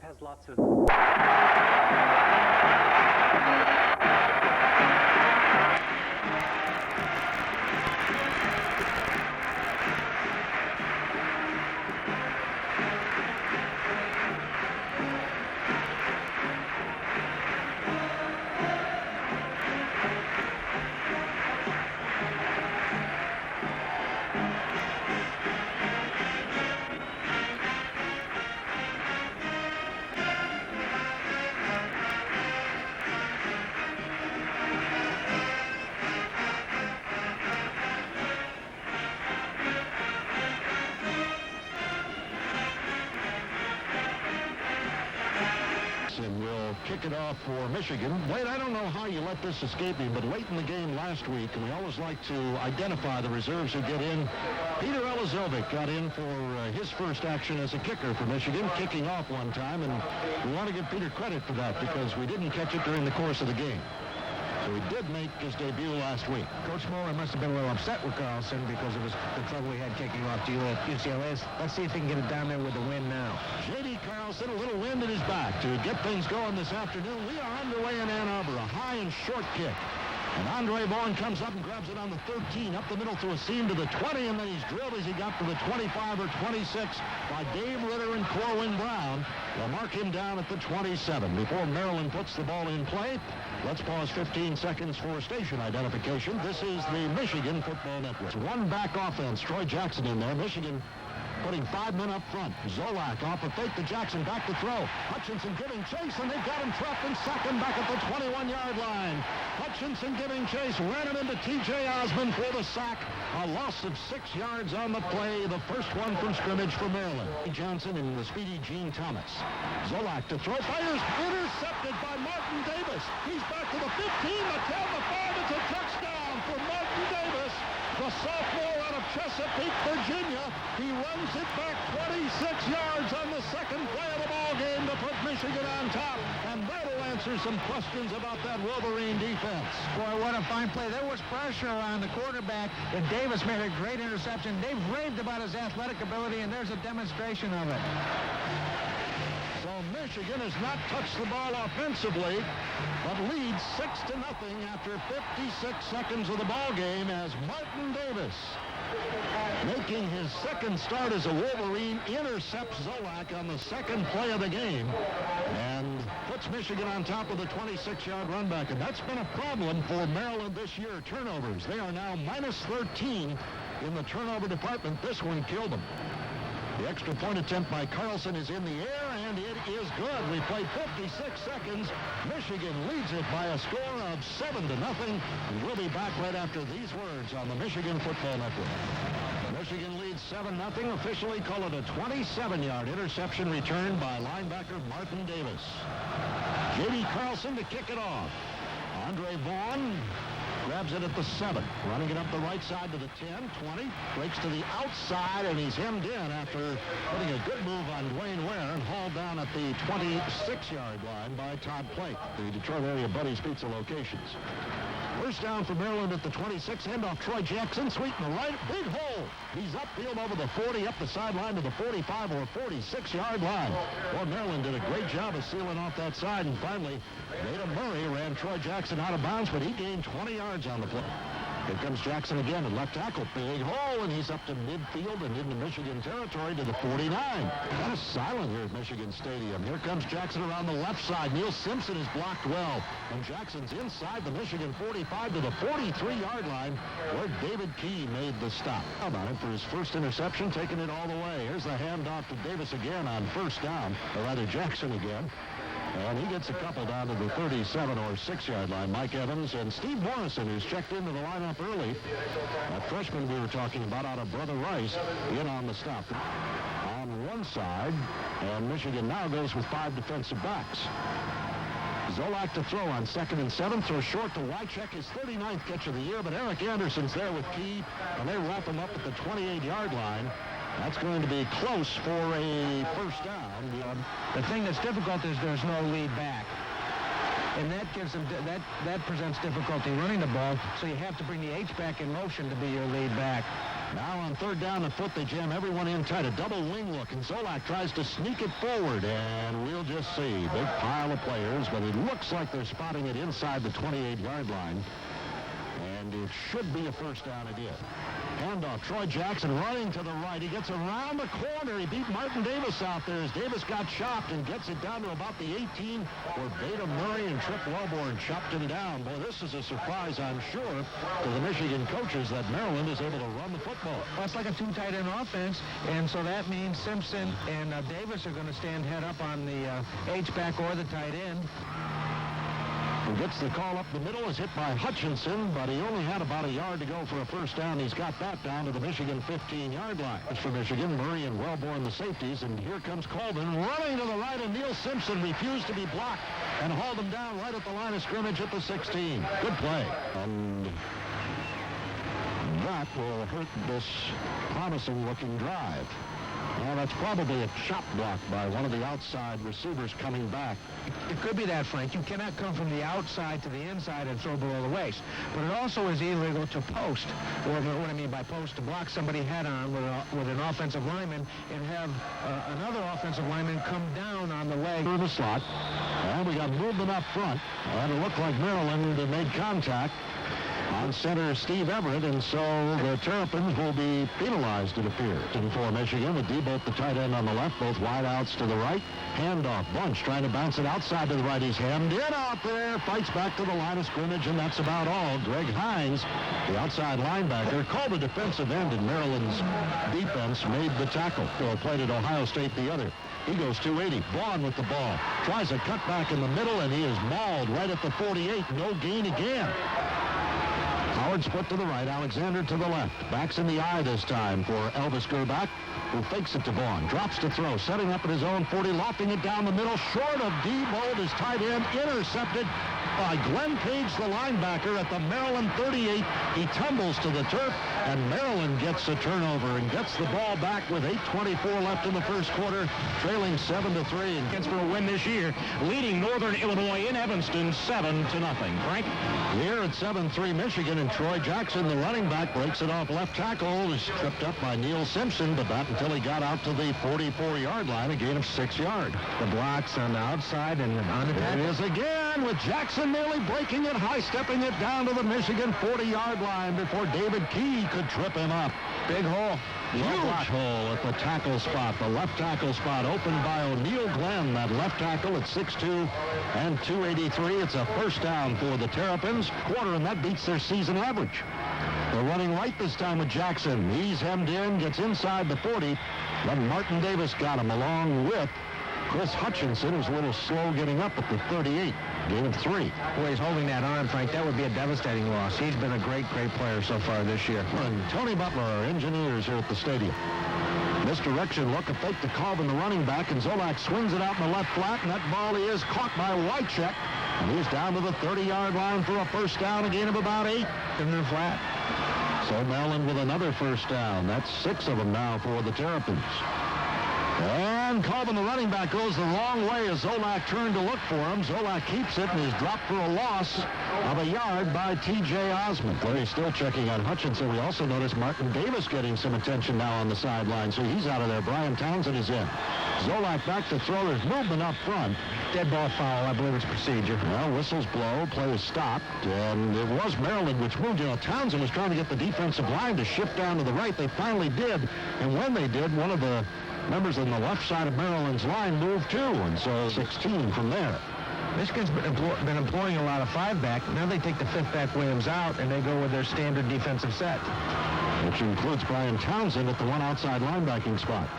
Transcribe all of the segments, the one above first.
has lots of... And will kick it off for Michigan. Wade, I don't know how you let this escape me, but late in the game last week, and we always like to identify the reserves who get in, Peter Elizovic got in for his first action as a kicker for Michigan, kicking off one time, and we want to give Peter credit for that because we didn't catch it during the course of the game. So he did make his debut last week. Coach Moore must have been a little upset with Carlson because of the trouble he had kicking off to UCLA. Let's see if he can get it down there with the wind now. J.D. Carlson, a little wind in his back to get things going this afternoon. We are underway in Ann Arbor, a high and short kick. And Andre Vaughn comes up and grabs it on the 13, up the middle to a seam to the 20, and then he's drilled as he got to the 25 or 26 by Dave Ritter and Corwin Brown. They'll mark him down at the 27. Before Maryland puts the ball in play, let's pause 15 seconds for station identification. This is the Michigan Football Network. One back offense, Troy Jackson in there. Michigan putting 5 men up front. Zolak off a fake to Jackson, back to throw. Hutchinson giving chase, and they've got him trapped in second back at the 21-yard line. Hutchinson giving chase, ran it into T.J. Osmond for the sack. A loss of 6 yards on the play, the first one from scrimmage for Maryland. Johnson and the speedy Gene Thomas. Zolak to throw, fires, intercepted by Martin Davis. He's back to the 15, the 10, the 5. It's a touchdown for Martin Davis, the sophomore out of Chesapeake, Virginia. He runs it back 26 yards on the second play of the ball game to put Michigan on top, and that'll answer some questions about that Wolverine defense. Boy, what a fine play. There was pressure on the quarterback, and Davis made a great interception. They've raved about his athletic ability, and there's a demonstration of it. So Michigan has not touched the ball offensively, but leads 6-0 after 56 seconds of the ball game as Martin Davis, making his second start as a Wolverine, intercepts Zolak on the second play of the game and puts Michigan on top of the 26-yard run back. And that's been a problem for Maryland this year, turnovers. They are now minus 13 in the turnover department. This one killed them. The extra point attempt by Carlson is in the air, and it is good. We played 56 seconds. Michigan leads it by a score of 7-0. And we'll be back right after these words on the Michigan Football Network. Michigan leads 7-0. Officially call it a 27-yard interception returned by linebacker Martin Davis. J.D. Carlson to kick it off. Andre Vaughn grabs it at the 7, running it up the right side to the 10, 20, breaks to the outside, and he's hemmed in after putting a good move on Dwayne Ware and hauled down at the 26-yard line by Todd Plake, the Detroit area Buddy's Pizza locations. First down for Maryland at the 26, handoff Troy Jackson, sweep in the right, big hole. He's upfield over the 40, up the sideline to the 45 or 46-yard line. Well, Maryland did a great job of sealing off that side, and finally, Nathan Murray ran Troy Jackson out of bounds, but he gained 20 yards on the play. Here comes Jackson again at left tackle. Big hole, and he's up to midfield and into Michigan territory to the 49. Kind of silent here at Michigan Stadium. Here comes Jackson around the left side. Neil Simpson is blocked well. And Jackson's inside the Michigan 45 to the 43-yard line where David Key made the stop. How about him for his first interception, taking it all the way. Here's the handoff to Davis again on first down, or rather Jackson again. And he gets a couple down to the 37 or 6-yard line. Mike Evans and Steve Morrison, who's checked into the lineup early. That freshman we were talking about out of Brother Rice, in on the stop. On one side, and Michigan now goes with 5 defensive backs. Zolak to throw on 2nd and 7, throws short to Wycheck, his 39th catch of the year, but Eric Anderson's there with Key, and they wrap him up at the 28-yard line. That's going to be close for a first down. The thing that's difficult is there's no lead back. And that gives them that presents difficulty running the ball, so you have to bring the H-back in motion to be your lead back. Now on third down and foot, they jam everyone in tight. A double wing look, and Zolak tries to sneak it forward, and we'll just just see. Big pile of players, but it looks like they're spotting it inside the 28-yard line. And it should be a first down. It is. Handoff. Troy Jackson running to the right. He gets around the corner. He beat Martin Davis out there as Davis got chopped and gets it down to about the 18 where Beta Murray and Trip Wellborn chopped him down. Boy, this is a surprise, I'm sure, to the Michigan coaches that Maryland is able to run the football. Well, it's like a two tight end offense, and so that means Simpson and Davis are going to stand head up on the H-back or the tight end. Who gets the call up the middle, is hit by Hutchinson, but he only had about a yard to go for a first down. He's got that down to the Michigan 15-yard line. It's for Michigan, Murray and Wellborn the safeties, and here comes Colvin running to the right, and Neil Simpson refused to be blocked and hauled him down right at the line of scrimmage at the 16. Good play. And that will hurt this promising-looking drive. Well, that's probably a chop block by one of the outside receivers coming back. It could be that, Frank. You cannot come from the outside to the inside and throw below the waist. But it also is illegal to post, or what I mean by post, to block somebody head-on with an offensive lineman and have another offensive lineman come down on the leg. Through the slot. And we got movement up front. And it looked like Maryland made contact on center Steve Everett, and so the Terrapins will be penalized, it appears. And for Michigan, with Debolt, the tight end on the left, both wideouts to the right. Handoff. Bunch trying to bounce it outside to the right. He's hemmed in out there, fights back to the line of scrimmage, and that's about all. Greg Hines, the outside linebacker, called a defensive end in Maryland's defense, made the tackle. Or played at Ohio State the other. He goes 280. Vaughn with the ball. Tries a cutback in the middle, and he is mauled right at the 48. No gain again. Howard split to the right, Alexander to the left. Backs in the eye this time for Elvis Gerbach, who fakes it to Vaughn. Drops to throw, setting up at his own 40, lofting it down the middle. Short of Debolt, his tight end, intercepted by Glenn Page, the linebacker, at the Maryland 38. He tumbles to the turf, and Maryland gets a turnover and gets the ball back with 8:24 left in the first quarter, trailing 7-3. And gets for a win this year, leading Northern Illinois in Evanston 7-0. Frank? Here at 7-3, Michigan, and Troy Jackson, the running back, breaks it off left tackle. Is tripped up by Neil Simpson, but not until he got out to the 44-yard line, a gain of 6 yards. The blocks on the outside and on the tackle. It is again with Jackson nearly breaking it, high-stepping it down to the Michigan 40-yard line before David Key could trip him up. Big hole. Huge hole at the tackle spot. The left tackle spot opened by O'Neal Glenn, that left tackle at 6'2" and 283. It's a first down for the Terrapins. Quarter, and that beats their season average. They're running right this time with Jackson. He's hemmed in, gets inside the 40. Then Martin Davis got him along with Chris Hutchinson, who's a little slow getting up at the 38. Gain of 3. Boy, he's holding that arm, Frank. That would be a devastating loss. He's been a great player so far this year. And Tony Butler, our engineers here at the stadium. Misdirection look, a fake to Colvin, the running back, and Zolak swings it out in the left flat, and that ball is caught by Wycheck. And he's down to the 30-yard line for a first down, a gain of about 8. In the flat. So Maryland with another first down. That's 6 of them now for the Terrapins. And Colvin, the running back, goes the wrong way as Zolak turned to look for him. Zolak keeps it and is dropped for a loss of a yard by T.J. Osmond. Larry's still checking on Hutchinson. We also notice Martin Davis getting some attention now on the sideline, so he's out of there. Brian Townsend is in. Zolak back to throw. There's movement up front. Dead ball foul, I believe it's procedure. Well, whistles blow, play is stopped, and it was Maryland which moved. Townsend was trying to get the defensive line to shift down to the right. They finally did, and when they did, one of the members on the left side of Maryland's line moved too, and so 16 from there. Michigan's been employing a lot of 5-back. Now they take the 5th-back Williams out, and they go with their standard defensive set. Which includes Brian Townsend at the one outside linebacking spot.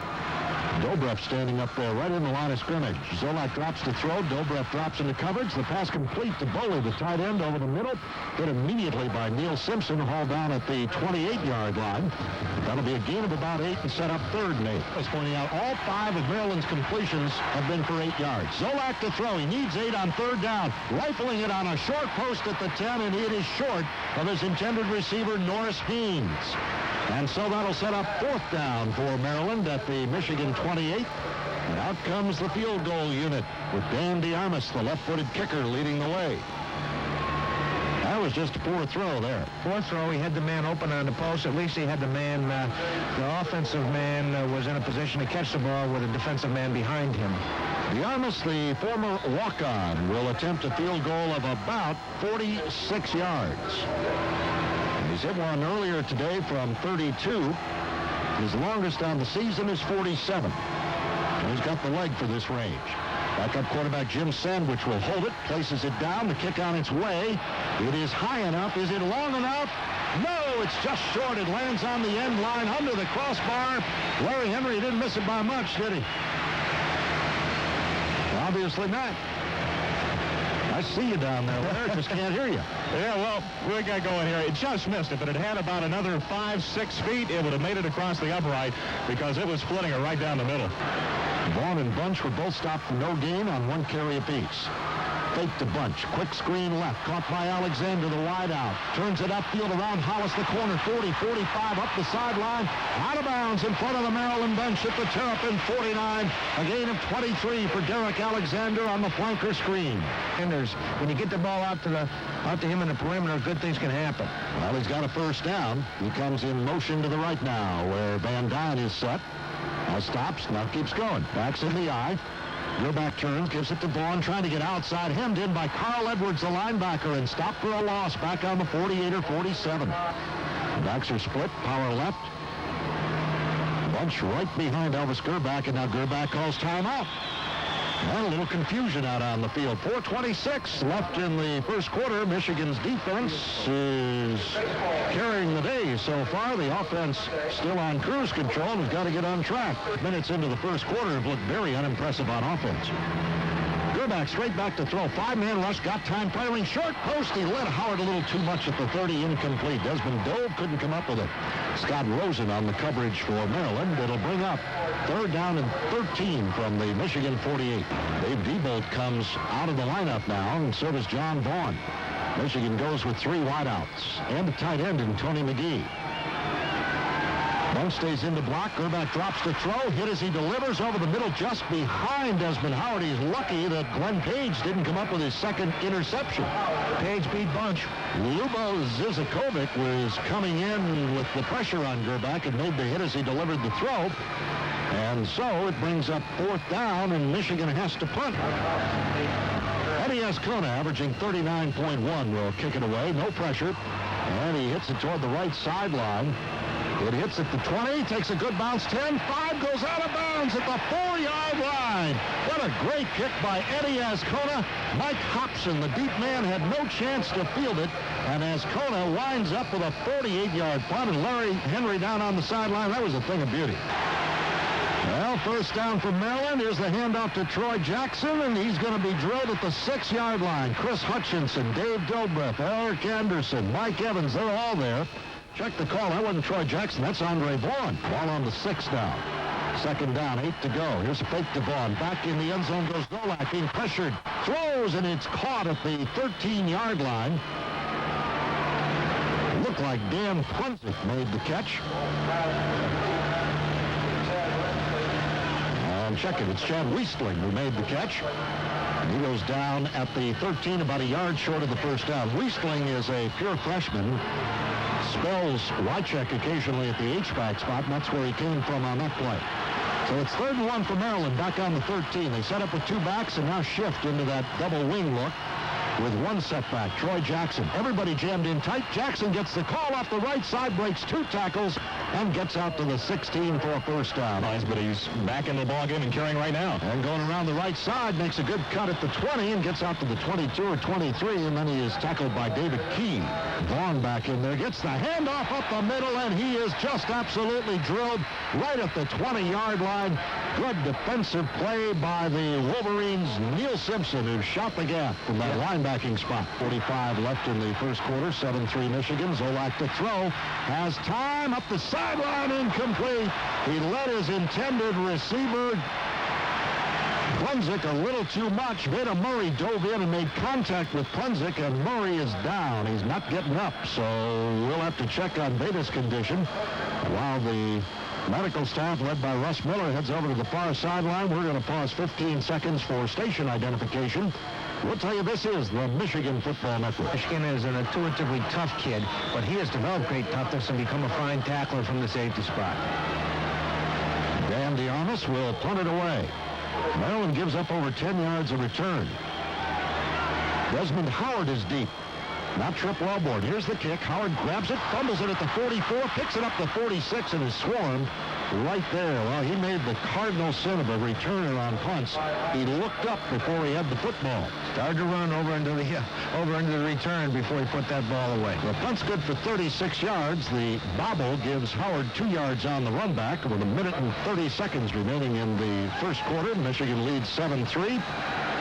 Dobrev standing up there right in the line of scrimmage. Zolak drops to throw. Dobrev drops into coverage. The pass complete to Boley, the tight end, over the middle. Hit immediately by Neil Simpson, hauled down at the 28-yard line. That'll be a gain of about 8 and set up 3rd and 8. He's pointing out all 5 of Maryland's completions have been for 8 yards. Zolak to throw. He needs 8 on 3rd down. Rifling it on a short post at the 10, and it is short of his intended receiver, Norris Haynes. And so that'll set up 4th down for Maryland at the Michigan 28. And out comes the field goal unit with Dan DeArmas, the left-footed kicker, leading the way. That was just a poor throw there. Poor throw. He had the man open on the post. At least he had the man, the offensive man was in a position to catch the ball with a defensive man behind him. DeArmas, the former walk-on, will attempt a field goal of about 46 yards. He's hit one earlier today from 32. His longest on the season is 47. And he's got the leg for this range. Backup quarterback Jim Sandwich will hold it, places it down, the kick on its way. It is high enough. Is it long enough? No, it's just short. It lands on the end line under the crossbar. Larry Henry didn't miss it by much, did he? Obviously not. I see you down there, Larry. Just can't hear you. Yeah, well, we got going here. It just missed. If it had had about another 5-6 feet, it would have made it across the upright because it was splitting it right down the middle. Vaughn and Bunch were both stopped for no gain on one carry apiece. Fake to Bunch. Quick screen left. Caught by Alexander, the wide out. Turns it upfield around Hollis, the corner. 40, 45, up the sideline. Out of bounds in front of the Maryland bench at the Terrapin 49. A gain of 23 for Derek Alexander on the flanker screen. And when you get the ball out to him in the perimeter, good things can happen. Well, he's got a first down. He comes in motion to the right now, where Van Dyne is set. Now stops, now keeps going. Backs in the eye. Gerback turns, gives it to Vaughn, trying to get outside. Hemmed in by Carl Edwards, the linebacker, and stopped for a loss back on the 48 or 47. The backs are split, power left. Bunch right behind Elvis Gerback, and now Gerback calls timeout. Well, a little confusion out on the field. 4:26 left in the first quarter. Michigan's defense is carrying the day so far. The offense still on cruise control and has got to get on track. Minutes into the first quarter have looked very unimpressive on offense. Gerback straight back to throw. 5-man rush, got time firing. Short post, he led Howard a little too much at the 30, incomplete. Desmond Dove couldn't come up with it. Scott Rosen on the coverage for Maryland. It'll bring up third down and 13 from the Michigan 48. Dave Diebold comes out of the lineup now, and so does John Vaughn. Michigan goes with 3 wideouts and a tight end in Tony McGee. Bunch stays in the block. Gerback drops to throw. Hit as he delivers over the middle just behind Desmond Howard. He's lucky that Glenn Page didn't come up with his second interception. Page beat Bunch. Lubo Zizakovic was coming in with the pressure on Gerback and made the hit as he delivered the throw. And so it brings up fourth down, and Michigan has to punt. Eddie Ascona, averaging 39.1, will kick it away. No pressure. And he hits it toward the right sideline. It hits at the 20, takes a good bounce, 10, 5, goes out of bounds at the 4-yard line. What a great kick by Eddie Ascona. Mike Hobson, the deep man, had no chance to field it, and Ascona winds up with a 48-yard punt, and Larry Henry down on the sideline. That was a thing of beauty. Well, first down for Maryland. Here's the handoff to Troy Jackson, and he's going to be drilled at the 6-yard line. Chris Hutchinson, Dave Dobrev, Eric Anderson, Mike Evans, they're all there. Check the call. That wasn't Troy Jackson. That's Andre Vaughn. Ball on the 6 down. Second down, 8 to go. Here's a fake to Vaughn. Back in the end zone goes Nolak, being pressured. Throws, and it's caught at the 13-yard line. It looked like Dan Plunzick made the catch. And check it. It's Chad Wiestling who made the catch. And he goes down at the 13, about a yard short of the first down. Wiestling is a pure freshman. Spells Wycheck occasionally at the H-back spot, and that's where he came from on that play. So it's 3rd and 1 for Maryland, back on the 13. They set up with 2 backs and now shift into that double wing look with 1 setback. Troy Jackson. Everybody jammed in tight. Jackson gets the call off the right side, breaks 2 tackles, and gets out to the 16 for a first down. Nice, but he's back in the ballgame and carrying right now. And going around the right side, makes a good cut at the 20 and gets out to the 22 or 23, and then he is tackled by David Key. Vaughn back in there, gets the handoff up the middle, and he is just absolutely drilled right at the 20-yard line. Good defensive play by the Wolverines. Neil Simpson, who shot the gap from that linebacking spot. 45 left in the first quarter, 7-3 Michigan. Zolak to throw, has time up the sideline, incomplete. He led his intended receiver, Plunzick, a little too much. Veda Murray dove in and made contact with Plunzick, and Murray is down. He's not getting up, so we'll have to check on Veda's condition. While the medical staff, led by Russ Miller, heads over to the far sideline, we're going to pause 15 seconds for station identification. We'll tell you this is the Michigan Football Network. Michigan is an intuitively tough kid, but he has developed great toughness and become a fine tackler from the safety spot. Dan DeArmas will punt it away. Maryland gives up over 10 yards of return. Desmond Howard is deep. Not Trip Wellborn. Here's the kick. Howard grabs it, fumbles it at the 44, picks it up to 46, and is swarmed right there. Well, he made the cardinal sin of a returner on punts. He looked up before he had the football. Started to run over into the return before he put that ball away. The punt's good for 36 yards. The bobble gives Howard 2 yards on the run back with a minute and 30 seconds remaining in the first quarter. Michigan leads 7-3.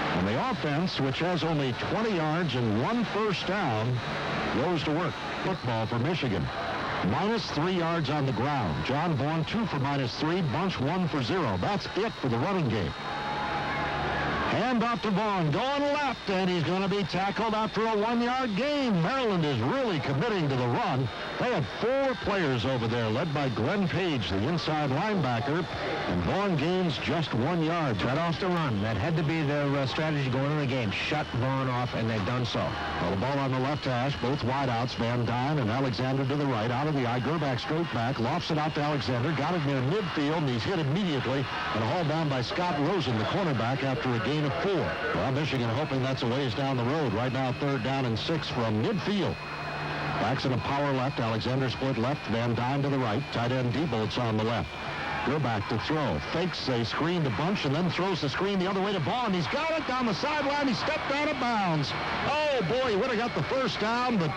And the offense, which has only 20 yards and 1 first down, goes to work. Football for Michigan. -3 yards on the ground. John Vaughn 2 for -3. Bunch 1 for 0. That's it for the running game. Hand off to Vaughn, going left, and he's going to be tackled after a 1-yard gain. Maryland is really committing to the run. They had 4 players over there, led by Glenn Page, the inside linebacker, and Vaughn gains just 1 yard. Shut off the run. That had to be their strategy going into the game. Shut Vaughn off, and they've done so. Well, the ball on the left hash, both wideouts, Van Dyne and Alexander to the right. Out of the eye, Gerback straight back, lofts it out to Alexander, got it near midfield, and he's hit immediately and hauled down by Scott Rosen, the cornerback, after a gain of 4. Well, Michigan hoping that's a ways down the road. Right now, 3rd down and 6 from midfield. Backs in a power left. Alexander split left. Van Dyne to the right. Tight end Diebold's on the left. Gerback to throw. Fakes a screen to Bunch and then throws the screen the other way to Vaughn. He's got it down the sideline. He stepped out of bounds. Oh, boy, he would have got the first down, but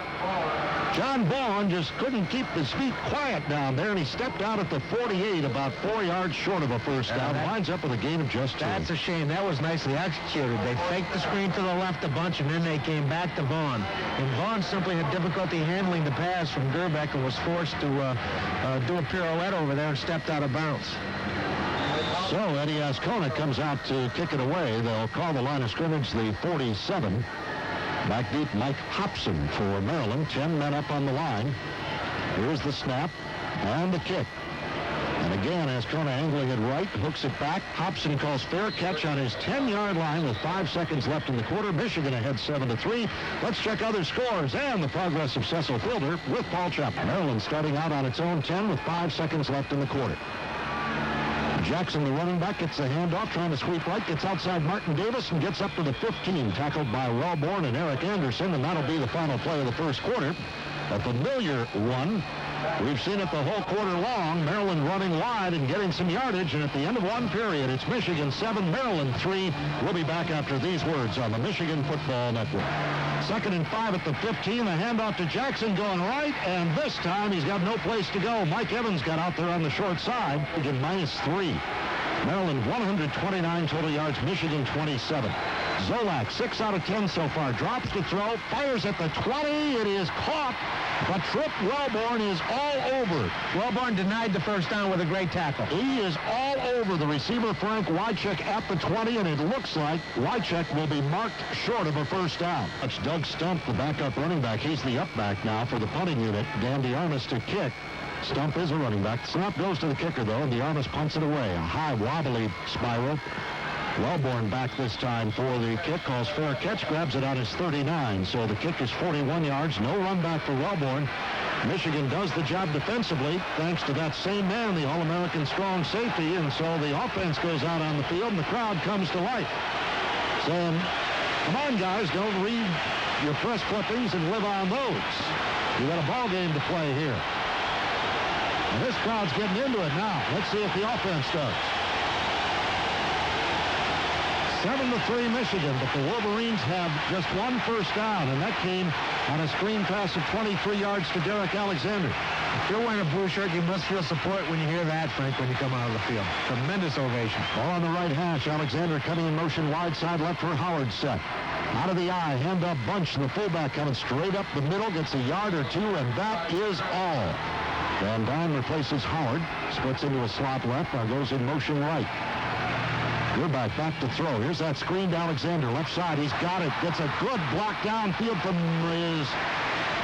John Vaughn just couldn't keep his feet quiet down there, and he stepped out at the 48, about 4 yards short of a first down. Winds up with a gain of just 2. That's a shame. That was nicely executed. They faked the screen to the left a bunch, and then they came back to Vaughn. And Vaughn simply had difficulty handling the pass from Gerback and was forced to do a pirouette over there and stepped out of bounds. So Eddie Ascona comes out to kick it away. They'll call the line of scrimmage the 47. Back deep, Mike Hobson for Maryland. 10 men up on the line. Here's the snap and the kick. And again, Ascona angling it right, hooks it back. Hobson calls fair catch on his 10-yard line with 5 seconds left in the quarter. Michigan ahead 7-3. Let's check other scores and the progress of Cecil Fielder with Paul Chapman. Maryland starting out on its own 10 with 5 seconds left in the quarter. Jackson, the running back, gets the handoff, trying to sweep right, gets outside Martin Davis and gets up to the 15, tackled by Wellborn and Eric Anderson, and that'll be the final play of the first quarter. A familiar one. We've seen it the whole quarter long. Maryland running wide and getting some yardage, and at the end of one period, it's Michigan 7, Maryland 3. We'll be back after these words on the Michigan Football Network. 2nd and 5 at the 15. A handoff to Jackson going right, and this time he's got no place to go. Mike Evans got out there on the short side. Michigan -3. Maryland 129 total yards, Michigan 27. Zolak, 6 out of 10 so far. Drops to throw, fires at the 20. It is caught, but Trip Wellborn is all over. Wellborn denied the first down with a great tackle. He is all over the receiver, Frank Wycheck, at the 20, and it looks like Wycheck will be marked short of a first down. That's Doug Stump, the backup running back. He's the up back now for the punting unit. Dan DeArmas to kick. Stump is a running back. Snap goes to the kicker, though, and DeArmas punts it away. A high, wobbly spiral. Wellborn back this time for the kick, calls fair catch, grabs it on his 39. So the kick is 41 yards, no run back for Wellborn. Michigan does the job defensively thanks to that same man, the All-American strong safety, and so the offense goes out on the field and the crowd comes to life. Saying, come on guys, don't read your press clippings and live on those. You got a ball game to play here. And this crowd's getting into it now. Let's see if the offense does. 7-3 Michigan, but the Wolverines have just 1 first down, and that came on a screen pass of 23 yards to Derek Alexander. If you're wearing a blue shirt, you must feel support when you hear that, Frank, when you come out of the field. Tremendous ovation. Ball on the right hash. Alexander cutting in motion wide side left for Howard set. Out of the eye, hand up Bunch, the fullback coming straight up the middle, gets a yard or 2, and that is all. Van Dyne replaces Howard, splits into a slot left, now goes in motion right. Gerback back to throw. Here's that screen to Alexander, left side. He's got it. Gets a good block downfield from his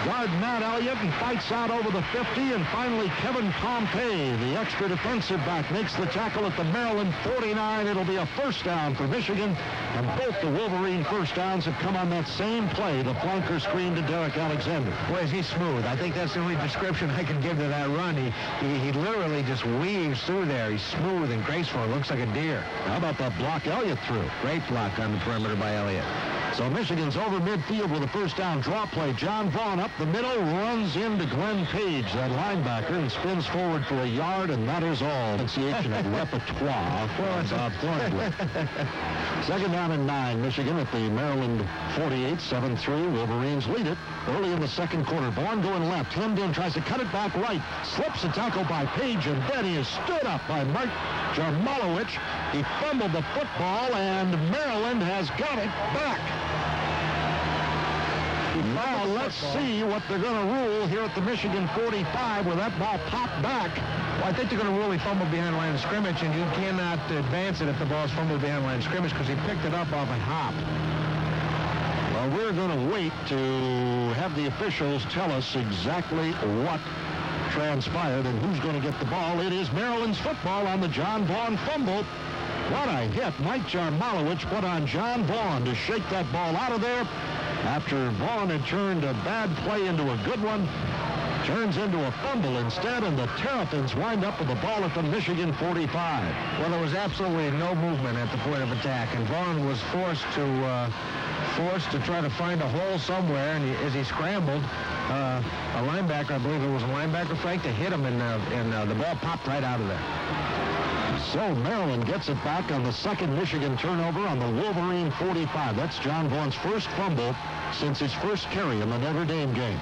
guard Matt Elliott and fights out over the 50, and finally Kevin Pompey, the extra defensive back, makes the tackle at the Maryland 49. It'll be a first down for Michigan, and both the Wolverine first downs have come on that same play, the flanker screen to Derek Alexander. Boy, is he smooth. I think that's the only description I can give to that run. He literally just weaves through there. He's smooth and graceful. It looks like a deer. How about that block Elliott threw? Great block on the perimeter by Elliott. So Michigan's over midfield with a first down draw play. John Vaughn up the middle, runs into Glenn Page, that linebacker, and spins forward for a yard, and that is all. Pronunciation of repertoire. Well, it's Second down and 9. Michigan at the Maryland 48, 7-3. Wolverines lead it early in the second quarter. Vaughn going left, hemmed in, tries to cut it back right. Slips a tackle by Page, and then he is stood up by Mike Jarmalowicz. He fumbled the football, and Maryland has got it back. Now let's see what they're going to rule here at the Michigan 45 where that ball popped back. Well, I think they're going to rule he fumbled behind line of scrimmage, and you cannot advance it if the ball's fumbled behind line of scrimmage because he picked it up off a hop. Well, we're going to wait to have the officials tell us exactly what transpired and who's going to get the ball. It is Maryland's football on the John Vaughn fumble. What a hit Mike Jarmalowicz put on John Vaughn to shake that ball out of there. After Vaughn had turned a bad play into a good one, turns into a fumble instead, and the Terrapins wind up with the ball at the Michigan 45. Well, there was absolutely no movement at the point of attack, and Vaughn was forced to try to find a hole somewhere, and as he scrambled, a linebacker, I believe it was a linebacker, Frank, to hit him, and the ball popped right out of there. So Maryland gets it back on the second Michigan turnover on the Wolverine 45. That's John Vaughn's first fumble since his first carry in the Notre Dame game.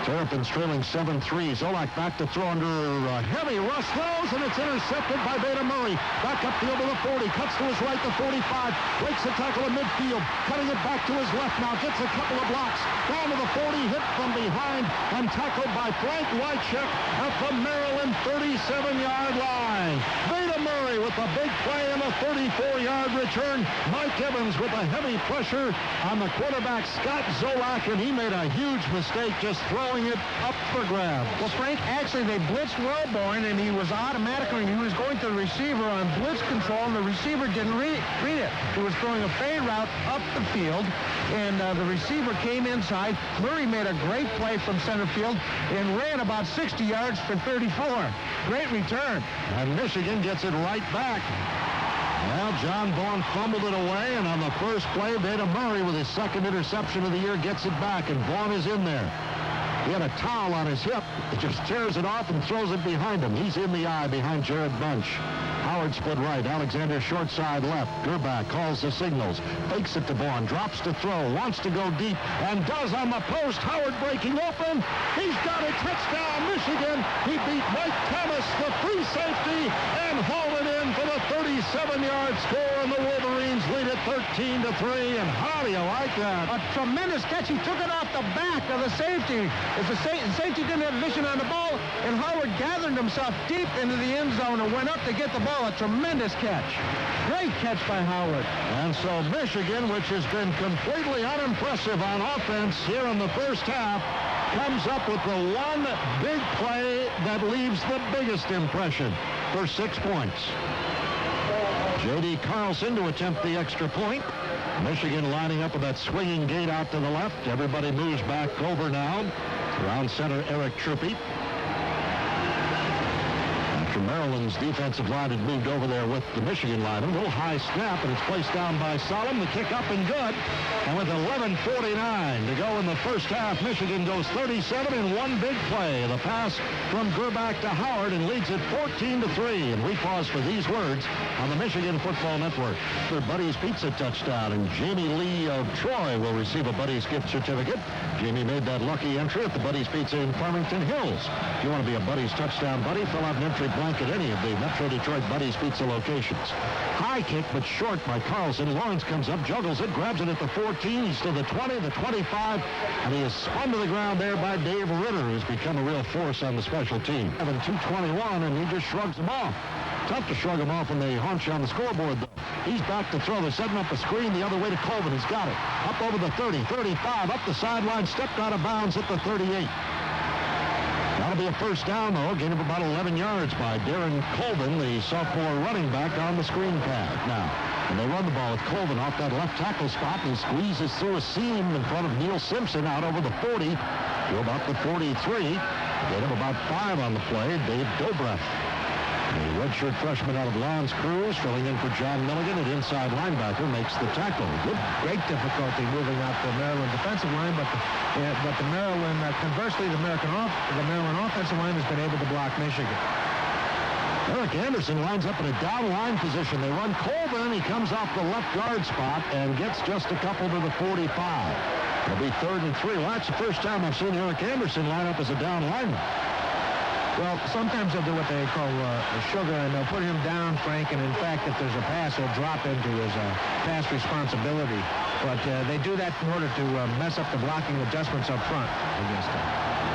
Terrapins trailing 7-3. Zolak back to throw under a heavy rush throws, and it's intercepted by Beta Murray. Back upfield to the 40, cuts to his right, the 45, breaks the tackle in midfield, cutting it back to his left now, gets a couple of blocks, down to the 40, hit from behind, and tackled by Frank Wycheck at the Maryland 37-yard line. Beta Murray with a big play and a 34-yard return. Mike Evans with a heavy pressure on the quarterback, Scott Zolak, and he made a huge mistake just throwing it up for grabs. Well, Frank, actually, they blitzed Welborn, and he was going to the receiver on blitz control, and the receiver didn't read it. He was throwing a fade route up the field, and the receiver came inside. Murray made a great play from center field and ran about 60 yards for 34. Great return. And Michigan gets it right back. Well, John Vaughn fumbled it away, and on the first play, Beta Murray with his second interception of the year gets it back, and Vaughn is in there. He had a towel on his hip. He just tears it off and throws it behind him. He's in the eye behind Jared Bunch. Howard split right. Alexander short side left. Gerback calls the signals. Fakes it to Vaughn. Drops to throw. Wants to go deep. And does on the post. Howard breaking open. He's got a touchdown, Michigan. He beat Mike Thomas, the free safety, and hauled it in for the 37-yard score. And the Wolverines lead it 13-3. And how do you like that? A tremendous catch. He took it off the back of the safety. As the safety didn't have vision on the ball, and Howard gathered himself deep into the end zone and went up to get the ball. A tremendous catch. Great catch by Howard. And so Michigan, which has been completely unimpressive on offense here in the first half, comes up with the one big play that leaves the biggest impression for 6 points. J.D. Carlson to attempt the extra point. Michigan lining up with that swinging gate out to the left. Everybody moves back over now. Around center, Eric Truppi. After Maryland's defensive line had moved over there with the Michigan line. A little high snap, and it's placed down by Solomon. The kick up and good. And with 11:49 to go in the first half, Michigan goes 37 in one big play. The pass from Gerback to Howard and leads it 14-3. And we pause for these words on the Michigan Football Network. For Buddy's Pizza touchdown, and Jamie Lee of Troy will receive a Buddy's gift certificate. Jamie made that lucky entry at the Buddy's Pizza in Farmington Hills. If you want to be a Buddy's touchdown buddy, fill out an entry blank at any of the Metro Detroit Buddy's Pizza locations. High kick, but short by Carlson. Lawrence comes up, juggles it, grabs it at the 14. He's to the 20, the 25, and he is spun to the ground there by Dave Ritter, who's become a real force on the special team. 2:21, and he just shrugs them off. Tough to shrug them off when they hunch on the scoreboard, though. He's back to throw. They're setting up a screen the other way to Colvin. He's got it. Up over the 30, 35, up the sideline, stepped out of bounds at the 38. That'll be a first down, though. Gain of about 11 yards by Darren Colvin, the sophomore running back on the screen pad. Now, and they run the ball with Colvin off that left tackle spot, and he squeezes through a seam in front of Neil Simpson out over the 40 to about the 43. Gain of about 5 on the play. Dave Dobrecht, the redshirt freshman out of L'Anse Creuse, filling in for John Milligan at inside linebacker, makes the tackle. Great difficulty moving out the Maryland defensive line, but the Maryland, conversely, the Maryland offensive line has been able to block Michigan. Eric Anderson lines up in a down line position. They run Colvin. He comes off the left guard spot and gets just a couple to the 45. It'll be 3rd and 3. Well, that's the first time I've seen Eric Anderson line up as a down lineman. Well, sometimes they'll do what they call a sugar, and they'll put him down, Frank, and in fact, if there's a pass, he'll drop into his pass responsibility. But they do that in order to mess up the blocking adjustments up front against him.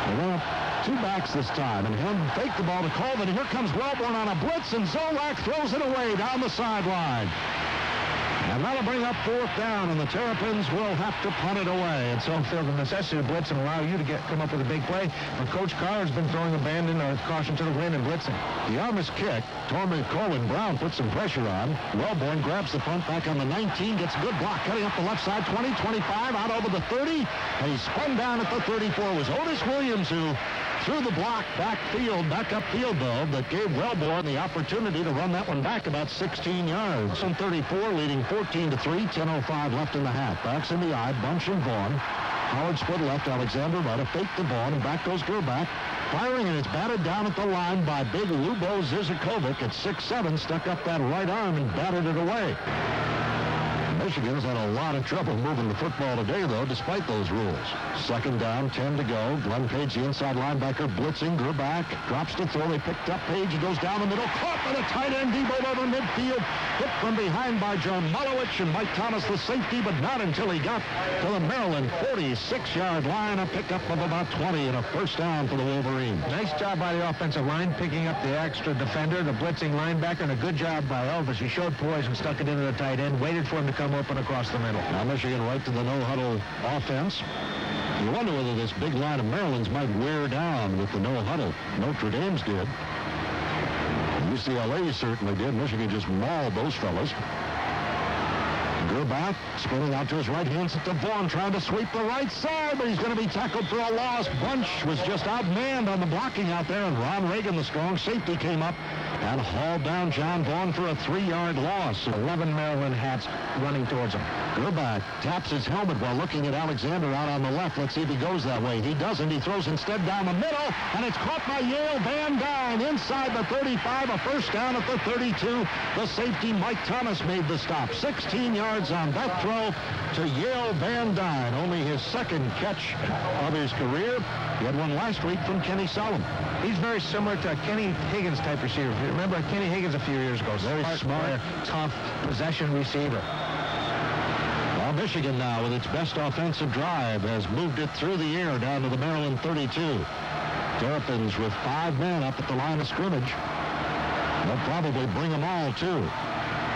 They went up 2 backs this time, and Hem faked the ball to Colvin, and here comes Wellborn on a blitz, and Zolak throws it away down the sideline. And that'll bring up 4th down, and the Terrapins will have to punt it away. And so feel the necessity to blitz and allow you to come up with a big play. But Coach Carr has been throwing abandon or caution to the wind and blitzing. The Armis kick. Tormey Colin Brown puts some pressure on. Wellborn grabs the punt back on the 19, gets a good block, cutting up the left side, 20, 25, out over the 30, and he spun down at the 34. It was Otis Williams who threw the block back upfield, though, that gave Wellborn the opportunity to run that one back about 16 yards. On 34, leading 14-3, 10:05 left in the half. Backs in the eye, Bunch and Vaughn. Howard split left, Alexander right, a fake to Vaughn, and back goes Gerback. Firing, and it's batted down at the line by big Lubo Zizakovic at 6'7", stuck up that right arm and batted it away. Michigan's had a lot of trouble moving the football today, though, despite those rules. 2nd down, 10 to go. Glenn Page, the inside linebacker, blitzing. Gerback drops to throw. They picked up Page. He goes down the middle. Caught by the tight end. Debo over midfield. Hit from behind by John Mulowich and Mike Thomas, the safety, but not until he got to the Maryland 46-yard line. A pickup of about 20 and a first down for the Wolverines. Nice job by the offensive line, picking up the extra defender, the blitzing linebacker, and a good job by Elvis. He showed poise and stuck it into the tight end, waited for him to come open across the middle. Now Michigan right to the no-huddle offense. You wonder whether this big line of Maryland's might wear down with the no-huddle. Notre Dame's did. UCLA certainly did. Michigan just mauled those fellas. Gerback spinning out to his right hand to Vaughn, trying to sweep the right side, but he's going to be tackled for a loss. Bunch was just outmanned on the blocking out there, and Ron Reagan, the strong safety, came up and hauled down John Vaughn for a 3-yard loss. 11 Maryland hats running towards him. Gerback taps his helmet while looking at Alexander out on the left. Let's see if he goes that way. He doesn't. He throws instead down the middle, and it's caught by Yale Van Dyne inside the 35, a first down at the 32. The safety, Mike Thomas, made the stop. 16 yards on that throw to Yale Van Dyne. Only his 2nd catch of his career. He had one last week from Kenny Solomon. He's very similar to a Kenny Higgins type receiver. Remember Kenny Higgins a few years ago? Very smart, tough possession receiver. Well, Michigan now, with its best offensive drive, has moved it through the air down to the Maryland 32. Terrapins with 5 men up at the line of scrimmage. They'll probably bring them all, too.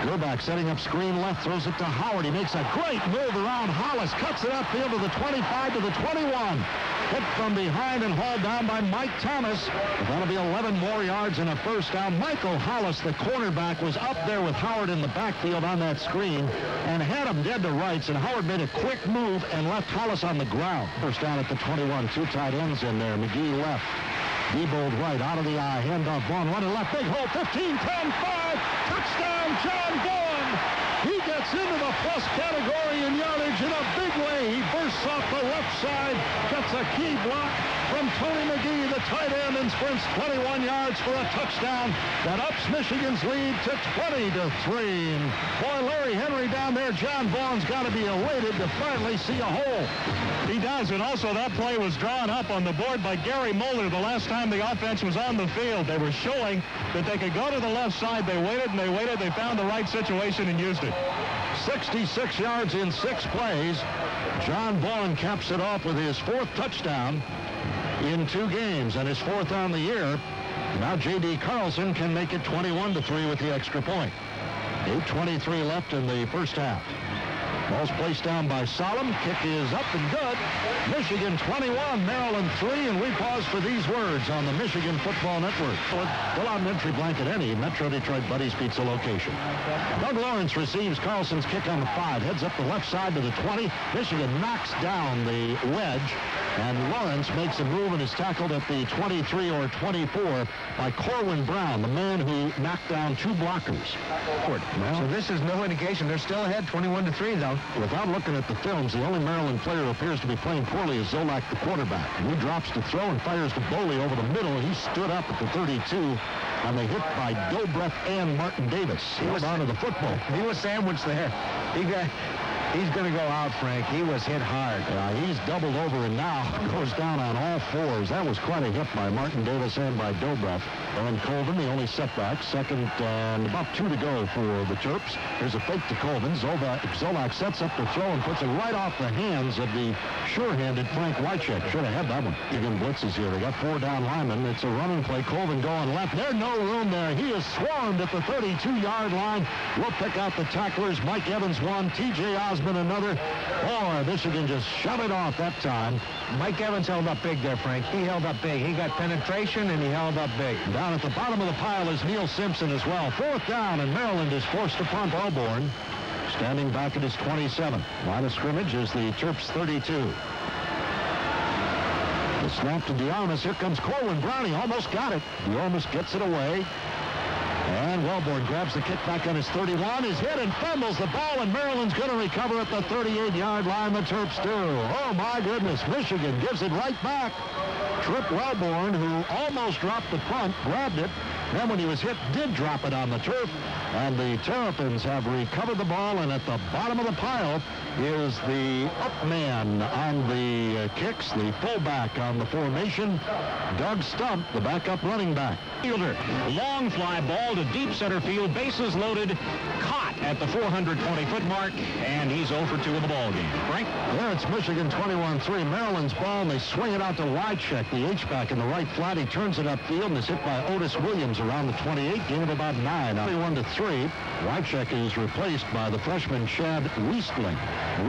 Gerback setting up screen left, throws it to Howard. He makes a great move around Hollis, cuts it upfield to the 25, to the 21. Hit from behind and hauled down by Mike Thomas. But that'll be 11 more yards and a first down. Michael Hollis, the cornerback, was up there with Howard in the backfield on that screen and had him dead to rights, and Howard made a quick move and left Hollis on the ground. First down at the 21, 2 tight ends in there. McGee left. Diebold right, out of the eye, handoff, Vaughn running left, big hole, 15, 10, 5, touchdown, John Vaughn! He gets into the plus category in yardage in a big way. He bursts off the left side, gets a key block from Tony McGee, the tight end, and sprints 21 yards for a touchdown that ups Michigan's lead to 20-3. And boy, Larry Henry down there, John Vaughn's got to be elated to finally see a hole. He does, and also that play was drawn up on the board by Gary Moeller the last time the offense was on the field. They were showing that they could go to the left side. They waited and they waited. They found the right situation and used it. 66 yards in 6 plays. John Vaughn caps it off with his 4th touchdown in 2 games and his 4th on the year. Now J.D. Carlson can make it 21-3 with the extra point. 8:23 left in the first half. Ball's placed down by Solom. Kick is up and good. Michigan 21, Maryland 3, and we pause for these words on the Michigan Football Network. Fill out an entry blank at any Metro Detroit Buddy's Pizza location. Doug Lawrence receives Carlson's kick on the 5, heads up the left side to the 20. Michigan knocks down the wedge, and Lawrence makes a move and is tackled at the 23 or 24 by Corwin Brown, the man who knocked down 2 blockers. So this is no indication. They're still ahead 21-3, though. Without looking at the films, the only Maryland player who appears to be playing poorly is Zolak, the quarterback. And he drops to throw and fires to Boley over the middle, and he stood up at the 32 on the hit by Dobrev and Martin Davis. He was on to the football. He was sandwiched there. He's going to go out, Frank. He was hit hard. Yeah, he's doubled over and now goes down on all 4s. That was quite a hit by Martin Davis and by Dobrev. And Colvin, the only setback. Second and about 2 to go for the Terps. Here's a fake to Colvin. Zolak sets up the throw and puts it right off the hands of the sure-handed Frank Wycheck. Should have had that one. Michigan blitzes here. They got 4 down linemen. It's a running play. Colvin going left. There's no room there. He is swarmed at the 32-yard line. We'll pick out the tacklers. Mike Evans one. T.J. Osmond another. Boy, Michigan just shut it off that time. Mike Evans held up big there, Frank. He held up big. He got penetration, and he held up big. Down at the bottom of the pile is Neil Simpson as well. 4th down, and Maryland is forced to punt. Wellborn standing back at his 27. Line of scrimmage is the Terps 32. The snap to DeArmas. Here comes Corwin Brown. He almost got it. DeArmas gets it away. And Wellborn grabs the kick back on his 31. Is hit and fumbles the ball, and Maryland's going to recover at the 38-yard line. The Terps do. Oh, my goodness. Michigan gives it right back. Trip Wellborn, who almost dropped the punt, grabbed it. Then when he was hit, did drop it on the turf. And the Terrapins have recovered the ball, and at the bottom of the pile is the up man on the kicks, the fullback on the formation, Doug Stump, the backup running back. Fielder, long fly ball to deep center field, bases loaded, caught at the 420-foot mark, and he's 0 for 2 in the ball game. Frank? There it's Michigan 21-3, Maryland's ball, and they swing it out to Wycheck, the H-back in the right flat. He turns it upfield and is hit by Otis Williams around the 28, gain of about 9. 21-3. Wycheck is replaced by the freshman Chad Weistling.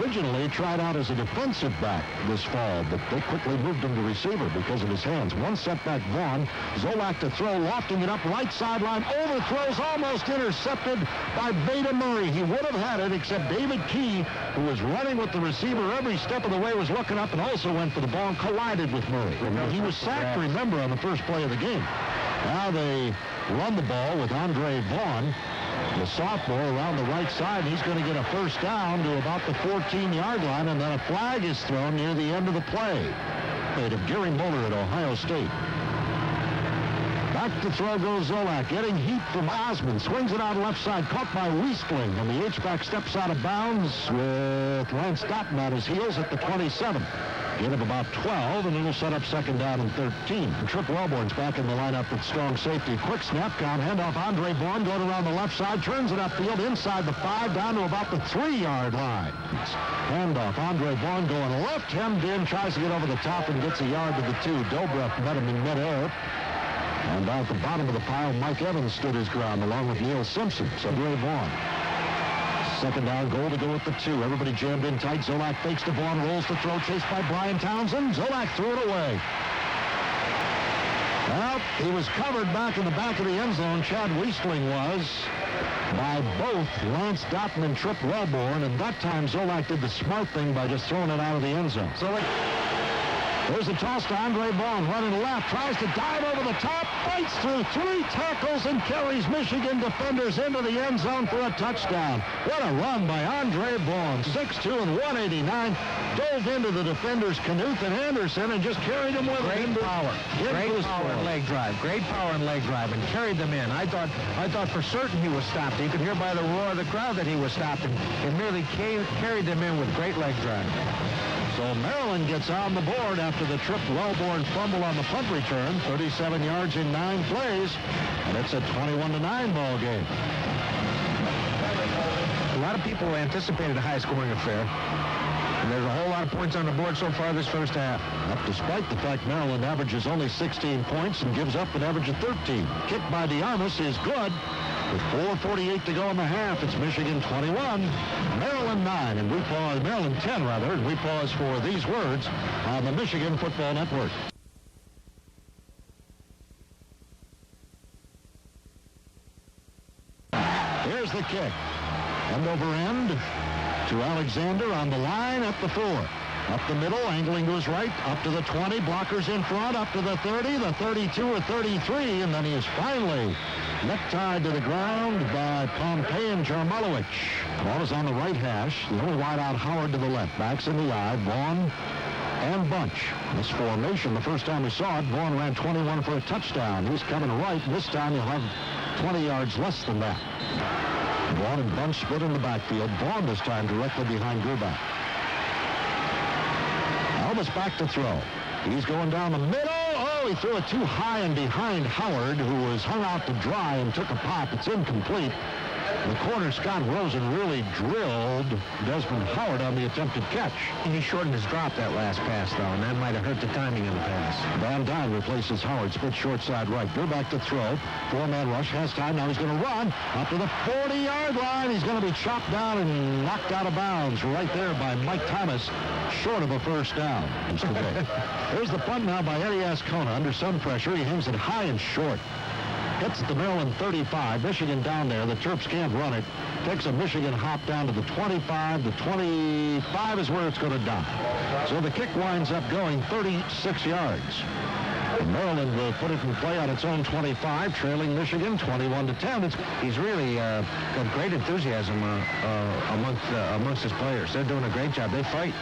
Originally tried out as a defensive back this fall, but they quickly moved him to receiver because of his hands. One setback, Vaughn. Zolak to throw, lofting it up right sideline, overthrows, almost intercepted by Beta Murray. He would have had it, except David Key, who was running with the receiver every step of the way, was looking up and also went for the ball and collided with Murray. He was sacked, remember, on the first play of the game. Now they run the ball with Andre Vaughn, the sophomore, around the right side. He's going to get a first down to about the 14-yard line, and then a flag is thrown near the end of the play. Made of Gary Moeller at Ohio State. Back to throw goes Zolak, getting heat from Osmond. Swings it out left side, caught by Weistling, and the H-back steps out of bounds with Lance Dotton at his heels at the 27. Gain of about 12, and it'll set up second down and 13. Trip Wellborn's back in the lineup with strong safety. Quick snap count, handoff Andre Vaughn, going around the left side, turns it upfield inside the 5, down to about the 3-yard line. Handoff, Andre Vaughn going left, hemmed in, tries to get over the top and gets a yard to the 2. Dobrev met him in midair. And down at the bottom of the pile, Mike Evans stood his ground along with Neil Simpson. So Andre Vaughn. Second down, goal to go with the 2. Everybody jammed in tight. Zolak fakes to Vaughn, rolls the throw, chased by Brian Townsend. Zolak threw it away. Well, he was covered back in the back of the end zone. Chad Weistling was, by both Lance Dotton and Trip Wellborn, and that time Zolak did the smart thing by just throwing it out of the end zone. There's a toss to Andre Vaughn, running left, tries to dive over the top, fights through 3 tackles and carries Michigan defenders into the end zone for a touchdown. What a run by Andre Vaughn, 6'2" and 189, dove into the defenders, Knuth and Anderson, and just carried them with great power. Great power and leg drive. Great power and leg drive, and carried them in. I thought for certain he was stopped. You could hear by the roar of the crowd that he was stopped, and merely carried them in with great leg drive. So Maryland gets on the board after the Trip Wellborn fumble on the punt return. 37 yards in 9 plays, and it's a 21-9 ball game. A lot of people anticipated a high-scoring affair. And there's a whole lot of points on the board so far this first half. Despite the fact Maryland averages only 16 points and gives up an average of 13. Kick by DeArmas is good. With 4:48 to go in the half, it's Michigan 21, Maryland 9, and we pause, Maryland 10 rather, and we pause for these words on the Michigan Football Network. Here's the kick. End over end to Alexander on the line at the 4. Up the middle, angling to his right, up to the 20, blockers in front, up to the 30, the 32 or 33, and then he is finally necktied to the ground by Pompey and Jarmulowicz. Ball is on the right hash, the only wide out Howard to the left, backs in the eye, Vaughn and Bunch. This formation, the first time we saw it, Vaughn ran 21 for a touchdown. He's coming right, and this time he'll have 20 yards less than that. Vaughn and Bunch split in the backfield. Vaughn this time directly behind Gerbach. Elvis back to throw. He's going down the middle. Oh, he threw it too high and behind Howard, who was hung out to dry and took a pop. It's incomplete. The corner, Scott Rosen, really drilled Desmond Howard on the attempted catch. He shortened his drop that last pass, though, and that might have hurt the timing of the pass. Van Dyne replaces Howard, split short side right. Gerbach to throw. Four-man rush, has time. Now he's going to run up to the 40-yard line. He's going to be chopped down and knocked out of bounds right there by Mike Thomas, short of a first down. Here's the punt now by Eddie Ascona. Under some pressure, he hangs it high and short. Hits the Maryland 35. Michigan down there. The Terps can't run it. Takes a Michigan hop down to the 25. The 25 is where it's going to die. So the kick winds up going 36 yards. And Maryland will put it in play on its own 25, trailing Michigan 21-10. He's really got great enthusiasm amongst his players. They're doing a great job. They fight.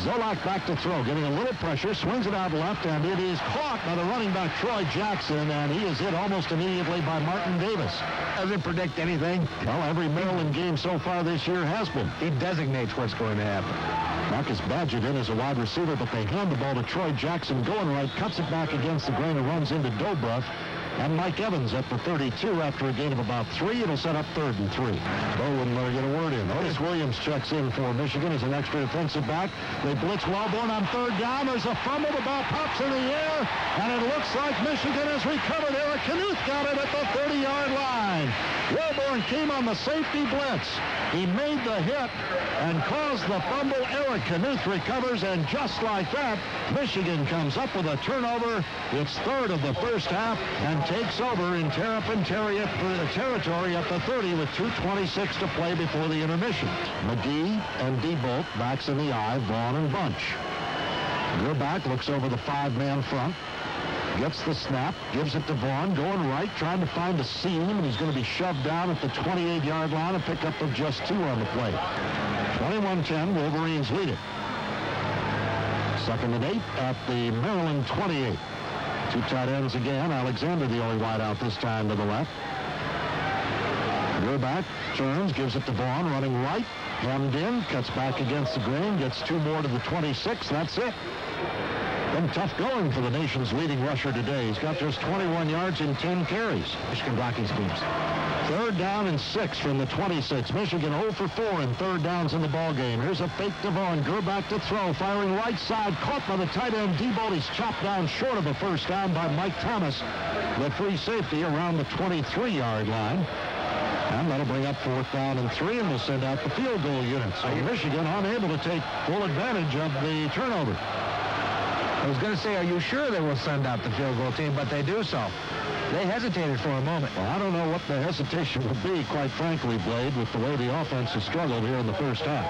Zolak back to throw, getting a little pressure, swings it out left, and it is caught by the running back Troy Jackson, and he is hit almost immediately by Martin Davis. Doesn't predict anything. Well, every Maryland game so far this year has been. He designates what's going to happen. Marcus Badgett in as a wide receiver, but they hand the ball to Troy Jackson going right, cuts it back against the grain and runs into Dobruth. And Mike Evans at the 32 after a gain of about 3. It'll set up 3rd and 3. Bo wouldn't let her get a word in. Otis Williams checks in for Michigan as an extra defensive back. They blitz Wellborn on 3rd down. There's a fumble. The ball pops in the air, and it looks like Michigan has recovered. Eric Knuth got it at the 30-yard line. Wellborn came on the safety blitz. He made the hit and caused the fumble. Eric Knuth recovers, and just like that, Michigan comes up with a turnover. It's 3rd of the first half, and takes over in Terrapin territory at the 30 with 2:26 to play before the intermission. McGee and Diebolt backs in the eye, Vaughn and Bunch. Gerbach looks over the 5-man front, gets the snap, gives it to Vaughn, going right, trying to find a seam, and he's going to be shoved down at the 28-yard line, a pickup of just 2 on the play. 21-10, Wolverines lead it. 2nd and 8 at the Maryland 28. 2 tight ends again. Alexander the only wide out this time to the left. Gerbach turns, gives it to Vaughn, running right, hemmed in, cuts back against the grain, gets 2 more to the 26. That's it. Been tough going for the nation's leading rusher today. He's got just 21 yards in 10 carries. Michigan blocking schemes. 3rd down and 6 from the 26. Michigan 0 for 4 in 3rd downs in the ballgame. Here's a fake to Vaughn. Gerbach to throw, firing right side, caught by the tight end. Diebolt. He's chopped down short of a first down by Mike Thomas, the free safety around the 23-yard line. And that'll bring up 4th down and 3, and we'll send out the field goal unit. So Michigan unable to take full advantage of the turnover. I was going to say, are you sure they will send out the field goal team? But they do so. They hesitated for a moment. Well, I don't know what the hesitation would be, quite frankly, Blade, with the way the offense has struggled here in the first half.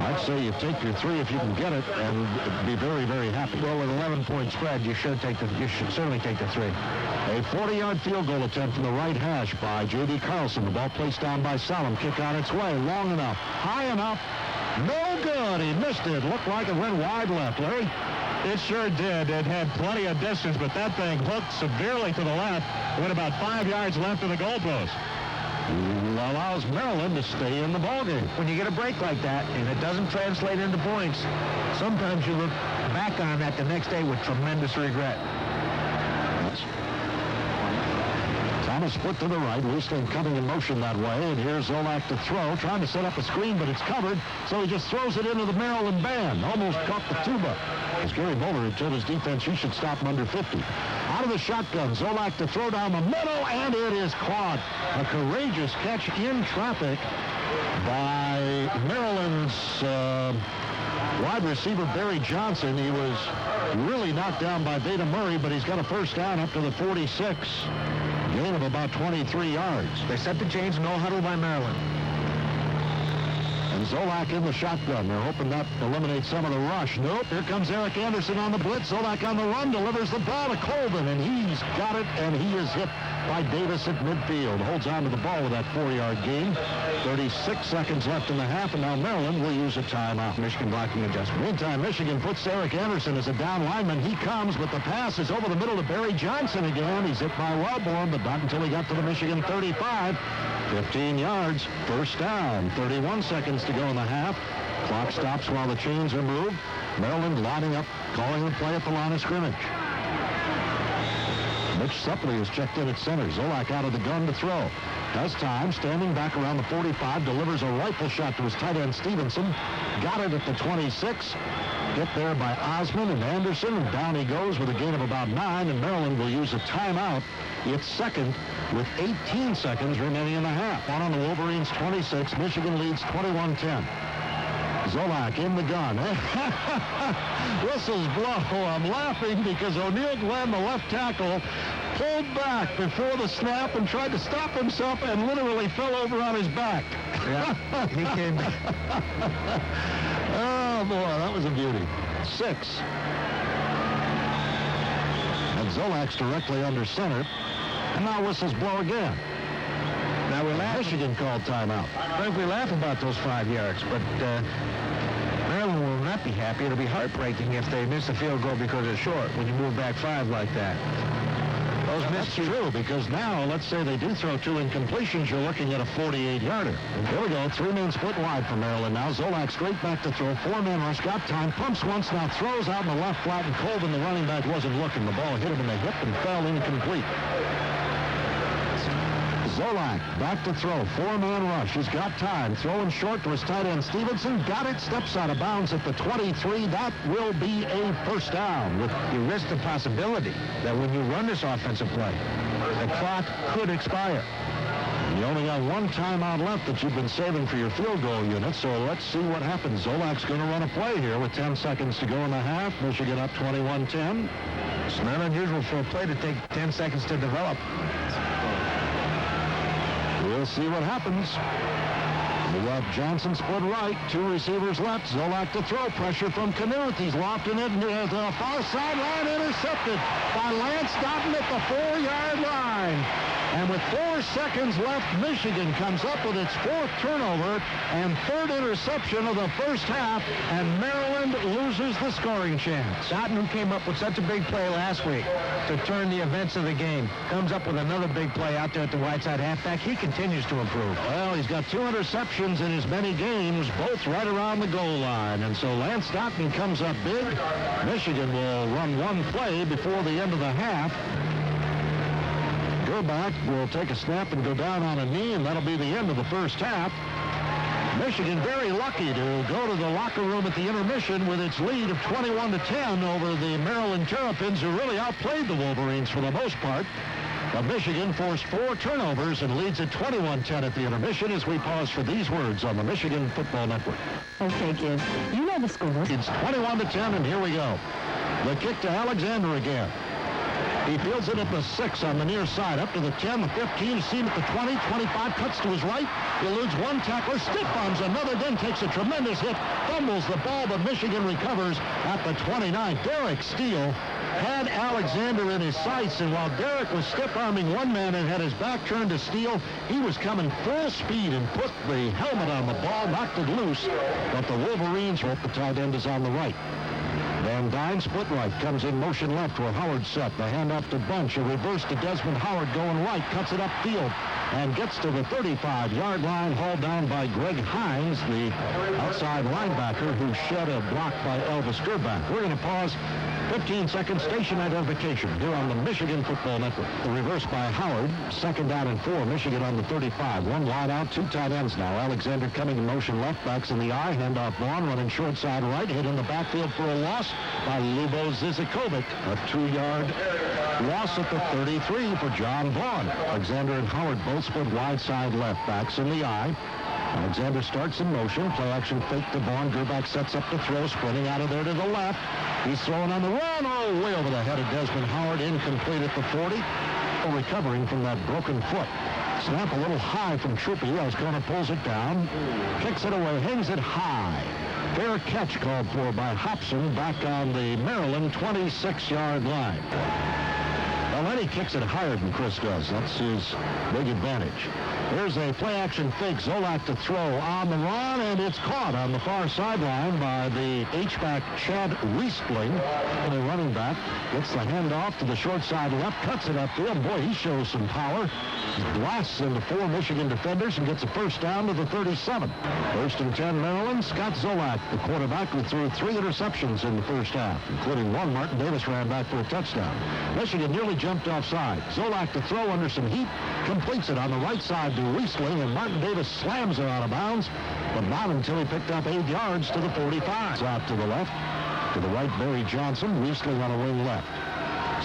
I'd say you take your 3 if you can get it and be very, very happy. Well, with 11-point spread, you should certainly take the 3. A 40-yard field goal attempt from the right hash by J.D. Carlson. The ball placed down by Salem. Kick on its way. Long enough. High enough. No good. He missed it. Looked like it went wide left. Larry? It sure did. It had plenty of distance, but that thing hooked severely to the left. Went about 5 yards left of the goalpost. Allows Maryland to stay in the ballgame. When you get a break like that and it doesn't translate into points, sometimes you look back on that the next day with tremendous regret. a split to the right. Leisling coming in motion that way. And here's Zolak to throw. Trying to set up a screen, but it's covered. So he just throws it into the Maryland band. Almost caught the tuba. As Gary Moeller had told his defense, you should stop him under 50. Out of the shotgun, Zolak to throw down the middle, and it is caught. A courageous catch in traffic by Maryland's wide receiver Barry Johnson. He was really knocked down by Beta Murray, but he's got a first down up to the 46. Gain of about 23 yards. They set the chains, no huddle by Maryland. And Zolak in the shotgun. They're hoping that eliminates some of the rush. Nope. Here comes Eric Anderson on the blitz. Zolak on the run, delivers the ball to Colvin, and he's got it, and he is hit by Davis at midfield. Holds on to the ball with that 4-yard gain. 36 seconds left in the half, and now Maryland will use a timeout. Michigan blocking adjustment. Meantime, Michigan puts Eric Anderson as a down lineman. He comes, but the pass is over the middle to Barry Johnson again. He's hit by Wellborn, but not until he got to the Michigan 35. 15 yards, first down. 31 seconds to go in the half. Clock stops while the chains are moved. Maryland lining up, calling the play at the line of scrimmage. Mitch Suppley is checked in at center. Zolak out of the gun to throw. Has time, standing back around the 45, delivers a rifle shot to his tight end Stevenson. Got it at the 26. Hit there by Osmond and Anderson, and down he goes with a gain of about 9, and Maryland will use a timeout. It's second with 18 seconds remaining in the half. One on the Wolverines' 26. Michigan leads 21-10. Zolak in the gun. Whistles blow. I'm laughing because O'Neal Glenn, the left tackle, pulled back before the snap and tried to stop himself and literally fell over on his back. Yeah, he came back. Oh, boy, that was a beauty. 6. And Zolak's directly under center. And now whistles blow again. Now we laugh. Michigan called timeout. Frank, we laugh about those 5 yards, but Maryland will not be happy. It'll be heartbreaking if they miss a field goal because it's short when you move back 5 like that. That's true, because now, let's say they do throw 2 incompletions, you're looking at a 48-yarder. Here we go, 3 men split wide for Maryland now. Zolak straight back to throw, 4-man rush, got time, pumps once, now throws out in the left flat, and Colvin, the running back, wasn't looking. The ball hit him in the hip and fell incomplete. Zolak back to throw, 4-man rush. He's got time, throwing short to his tight end Stevenson. Got it, steps out of bounds at the 23. That will be a first down. You risk the possibility that when you run this offensive play, the clock could expire. You only got 1 timeout left that you've been saving for your field goal unit, so let's see what happens. Zolak's going to run a play here with 10 seconds to go in the half. Michigan up 21-10. It's not unusual for a play to take 10 seconds to develop. We'll see what happens. We got Johnson split right, 2 receivers left. Zolak to throw, pressure from Knuth. He's lofting it near the far sideline, intercepted by Lance Dotton at the 4-yard line. And with 4 seconds left, Michigan comes up with its 4th turnover and 3rd interception of the first half, and Maryland loses the scoring chance. Dotton, who came up with such a big play last week to turn the events of the game, comes up with another big play out there at the right side halfback. He continues to improve. Well, he's got 2 interceptions in his many games, both right around the goal line. And so Lance Dotton comes up big. Michigan will run 1 play before the end of the half. Gerbach will take a snap and go down on a knee, and that'll be the end of the first half. Michigan very lucky to go to the locker room at the intermission with its lead of 21-10 over the Maryland Terrapins, who really outplayed the Wolverines for the most part. But Michigan forced 4 turnovers and leads at 21-10 at the intermission as we pause for these words on the Michigan Football Network. Okay, kids, you know the score. It's 21-10, and here we go. The kick to Alexander again. He fields it at the 6 on the near side, up to the 10, the 15, seen at the 20, 25, cuts to his right, eludes 1 tackler, stiff arms another, then takes a tremendous hit, fumbles the ball, but Michigan recovers at the 29. Derek Steele had Alexander in his sights, and while Derek was stiff-arming one man and had his back turned to Steele, he was coming full speed and put the helmet on the ball, knocked it loose, but the Wolverines hope the tight end is on the right. Van Dyne split right, comes in motion left where Howard set. The handoff to Bunch, a reverse to Desmond Howard going right, cuts it upfield. and gets to the 35-yard line, hauled down by Greg Hines, the outside linebacker who shed a block by Elvis Gerbach. We're going to pause. 15-second station identification here on the Michigan Football Network. The reverse by Howard. 2nd down and 4. Michigan on the 35. One wide out, 2 tight ends now. Alexander coming in motion, left backs in the eye. Handoff Vaughn running short side right. Hit in the backfield for a loss by Lubo Zizikovic. A 2-yard loss at the 33 for John Vaughn. Alexander and Howard both split wide side left backs in the eye. Alexander starts in motion. Play action fake to Vaughn. Gerbach sets up to throw. Sprinting out of there to the left. He's throwing on the run. Oh, way over the head of Desmond Howard. Incomplete at the 40. Oh, recovering from that broken foot. Snap a little high from Troopy. Ascona pulls it down. Kicks it away. Hangs it high. Fair catch called for by Hobson back on the Maryland 26-yard line. Well, then he kicks it higher than Chris does. That's his big advantage. Here's a play-action fake. Zolak to throw on the run, and it's caught on the far sideline by the H-back Chad Riestling. The running back gets the handoff to the short side left, cuts it upfield. Boy, he shows some power. Blasts into 4 Michigan defenders and gets a first down to the 37. 1st and 10 Maryland. Scott Zolak, the quarterback, who threw 3 interceptions in the first half, including 1 Martin Davis ran back for a touchdown. Michigan nearly jumped offside. Zolak to throw under some heat, completes it on the right side to Riestling, and Martin Davis slams it out of bounds, but not until he picked up 8 yards to the 45. Out to the left, to the right, Barry Johnson. Riestling on a wing left.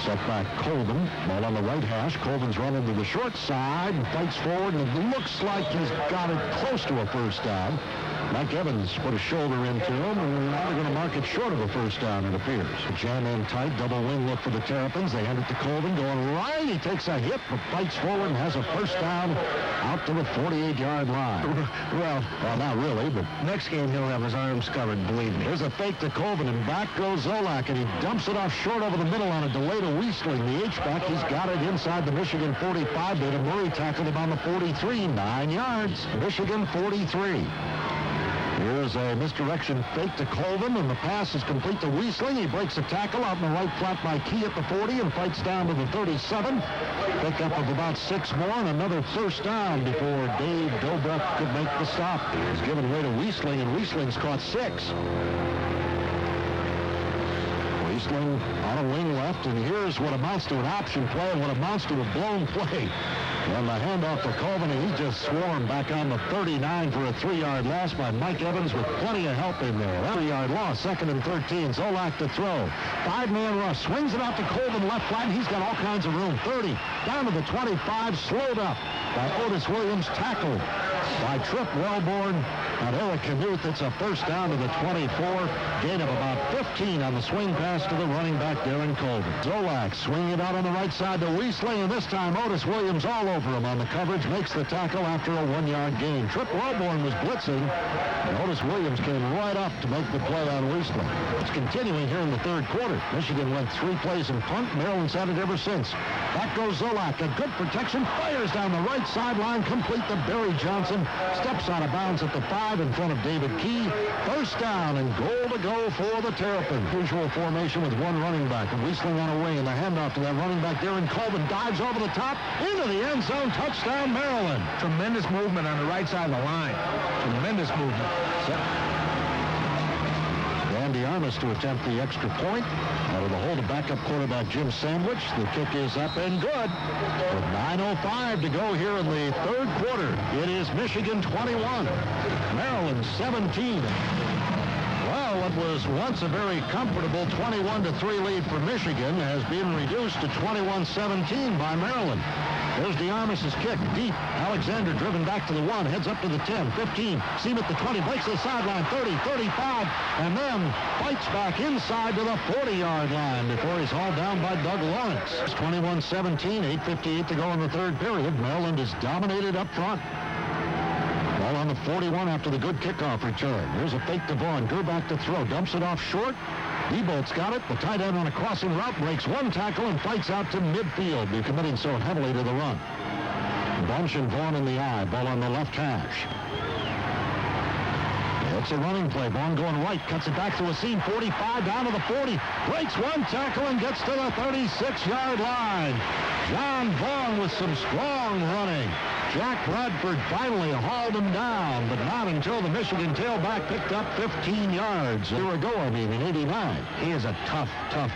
Set back Colvin. Ball on the right hash. Colvin's running to the short side and fights forward, and it looks like he's got it close to a first down. Mike Evans put a shoulder into him, and now they're going to mark it short of a first down, it appears. Jam in tight, double wing look for the Terrapins. They hand it to Colvin, going right. He takes a hit, but fights forward and has a first down out to the 48-yard line. Well, not really, but Next game, he'll have his arms covered, believe me. here's a fake to Colvin, and back goes Zolak, and he dumps it off short over the middle on a delay to Riestling. The H-back, he's got it inside the Michigan 45. Dana Murray tackled him on the 43, 9 yards. Michigan 43. Here's a misdirection fake to Colvin, and the pass is complete to Riestling. He breaks a tackle out in the right flat by Key at the 40 and fights down to the 37. Pickup of about 6 more and another first down before Dave Dobruck could make the stop. He's given way to Riestling, and Riesling's caught 6. Riestling on a wing left, and here's what amounts to an option play and what amounts to a blown play. And the handoff to Colvin, and he just swarmed back on the 39 for a 3-yard loss by Mike Evans with plenty of help in there. 3-yard loss, 2nd and 13. Zolak to throw. 5-man rush. Swings it out to Colvin left flat, and he's got all kinds of room. 30. Down to the 25. Slowed up by Otis Williams. Tackled by Trip Wellborn and Eric Knuth. It's a first down to the 24. Gain of about 15 on the swing pass to the running back, Darren Colvin. Zolak swinging it out on the right side to Riestling, and this time Otis Williams all over him on the coverage. Makes the tackle after a 1-yard gain. Trip Wellborn was blitzing, and Otis Williams came right up to make the play on Riestling. It's continuing here in the 3rd quarter. Michigan went 3 plays in punt. Maryland's had it ever since. Back goes Zolak. A good protection. Fires down the right sideline. Complete to Barry Johnson. Steps out of bounds at the 5 in front of David Key. First down and goal to go for the Terrapins. Usual formation with 1 running back. And Riestling on a wing, and the handoff to that running back, Darren Colvin, dives over the top into the end zone. Touchdown, Maryland. Tremendous movement on the right side of the line. Tremendous movement. Andy Armas to attempt the extra point. Out of the hole to backup quarterback Jim Sandwich. The kick is up and good. With 9:05 to go here in the 3rd quarter. It is Michigan 21, Maryland 17. Well, what was once a very comfortable 21-3 lead for Michigan has been reduced to 21-17 by Maryland. There's DeArmas's kick, deep. Alexander driven back to the 1, heads up to the 10, 15. Seam at the 20, breaks the sideline, 30, 35, and then fights back inside to the 40-yard line before he's hauled down by Doug Lawrence. It's 21-17, 8:58 to go in the 3rd period. Maryland is dominated up front. Ball on the 41 after the good kickoff return. Here's a fake to Vaughn. Gerbach to throw. Dumps it off short. Diebold's got it. The tight end on a crossing route breaks 1 tackle and fights out to midfield. They're committing so heavily to the run. Bunch and Vaughn in the eye. Ball on the left hash. It's a running play. Vaughn going right, cuts it back to a seam, 45, down to the 40, breaks one tackle and gets to the 36-yard line. John Vaughn with some strong running. Jack Bradford finally hauled him down, but not until the Michigan tailback picked up 15 yards. A year ago, in 89. He is a tough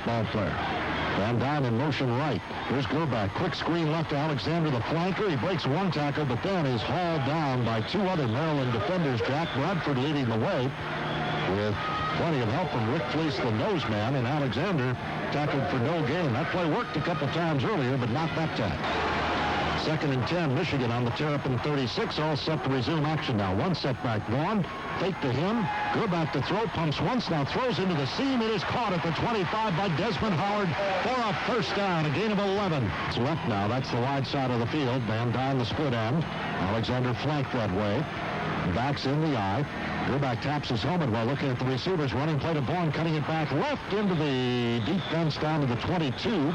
ball player. Van Dyne in motion right. Here's Gerback. Quick screen left to Alexander, the flanker. He breaks one tackle, but then is hauled down by two other Maryland defenders. Jack Bradford leading the way with plenty of help from Rick Fleece, the nose man, and Alexander tackled for no gain. That play worked a couple times earlier, but not that time. 2nd and 10, Michigan on the Terrapin 36, all set to resume action now. One setback, Vaughn, fake to him, Gerback to throw, pumps once, now throws into the seam. It is caught at the 25 by Desmond Howard for a first down, a gain of 11. It's left now, that's the wide side of the field. Van Dyne the split end. Alexander flanked that way. Backs in the eye. Gerback taps his helmet while looking at the receivers. Running play to Vaughn, cutting it back left into the deep fence down to the 22.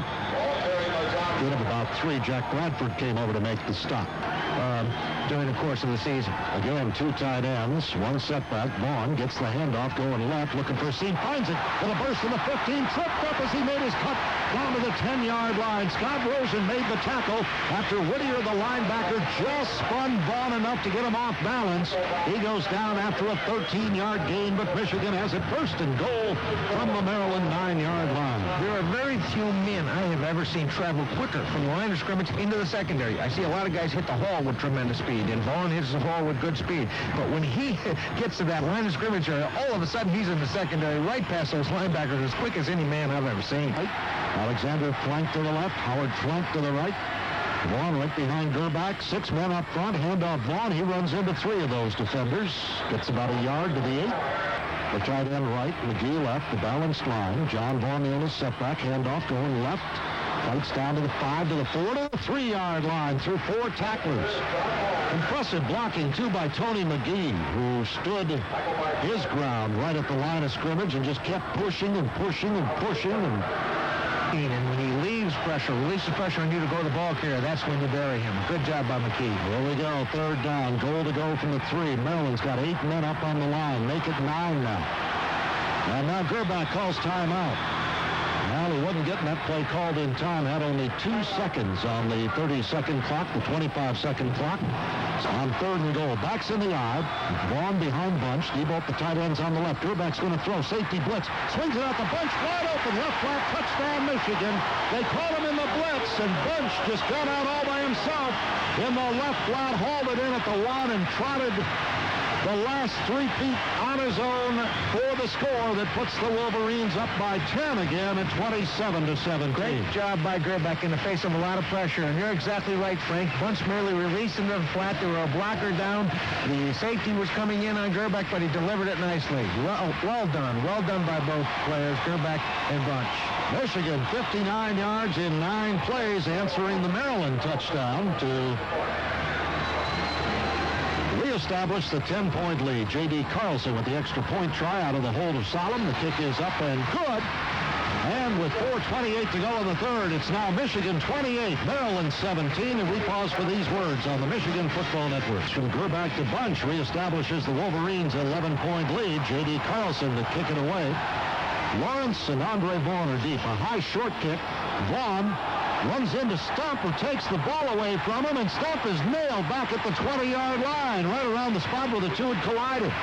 Gain of about 3. Jack Bradford came over to make the stop during the course of the season. Again, 2 tight ends, 1 setback. Vaughn gets the handoff going left, looking for a seam, finds it with a burst in the 15, tripped up as he made his cut down to the 10-yard line. Scott Rosen made the tackle after Whittier, the linebacker, just spun Vaughn enough to get him off balance. He goes down after a 13-yard gain, but Michigan has it first and goal from the Maryland 9-yard line. There are very few men I have ever seen travel quicker from the line of scrimmage into the secondary. I see a lot of guys hit the hall with tremendous speed, and Vaughn hits the hall with good speed. But when he gets to that line of scrimmage area, all of a sudden he's in the secondary right past those linebackers as quick as any man I've ever seen. Alexander flanked to the left, Howard flanked to the right. Vaughn right behind Gerback, 6 men up front, handoff Vaughn. He runs into 3 of those defenders, gets about a yard to the 8. The tight end right, McGee left, the balanced line. John Vaughn in his setback, handoff going left. Fights down to the 5, to the 4, to the 3-yard line through 4 tacklers. Impressive blocking, too, by Tony McGee, who stood his ground right at the line of scrimmage and just kept pushing and pushing and pushing. And when he leaves pressure, releases pressure on you to go to the ball carrier, that's when you bury him. Good job by McKee. Here we go, 3rd down, goal to go from the 3. Maryland's got 8 men up on the line, make it 9 now. And now Gerback calls timeout. Well, he wasn't getting that play called in time. Had only 2 seconds on the 30-second clock, the 25-second clock. So on 3rd and goal. Backs in the eye. Vaughn behind Bunch. Debolt the tight ends on the left. Gerback's going to throw. Safety blitz. Swings it out the Bunch. Wide open. Left flat. Touchdown, Michigan. They caught him in the blitz, and Bunch just got out all by himself in the left flat. Hauled it in at the 1 and trotted the last 3 feet on his own for the score that puts the Wolverines up by 10 again at 27-17. Great job by Gerback in the face of a lot of pressure. And you're exactly right, Frank. Bunch merely released him to the flat. There were a blocker down. The safety was coming in on Gerback, but he delivered it nicely. Well done. Well done by both players, Gerback and Bunch. Michigan, 59 yards in 9 plays, answering the Maryland touchdown to reestablish the 10-point lead. J.D. Carlson with the extra point try out of the hold of Solomon. The kick is up and good. And with 4:28 to go in the 3rd, it's now Michigan 28, Maryland 17. And we pause for these words on the Michigan Football Network. From Gerback to Bunch reestablishes the Wolverines' 11-point lead. J.D. Carlson to kick it away. Lawrence and Andre Vaughn are deep. A high short kick. Vaughn runs into Stump, who takes the ball away from him, and Stump is nailed back at the 20-yard line, right around the spot where the 2 had collided.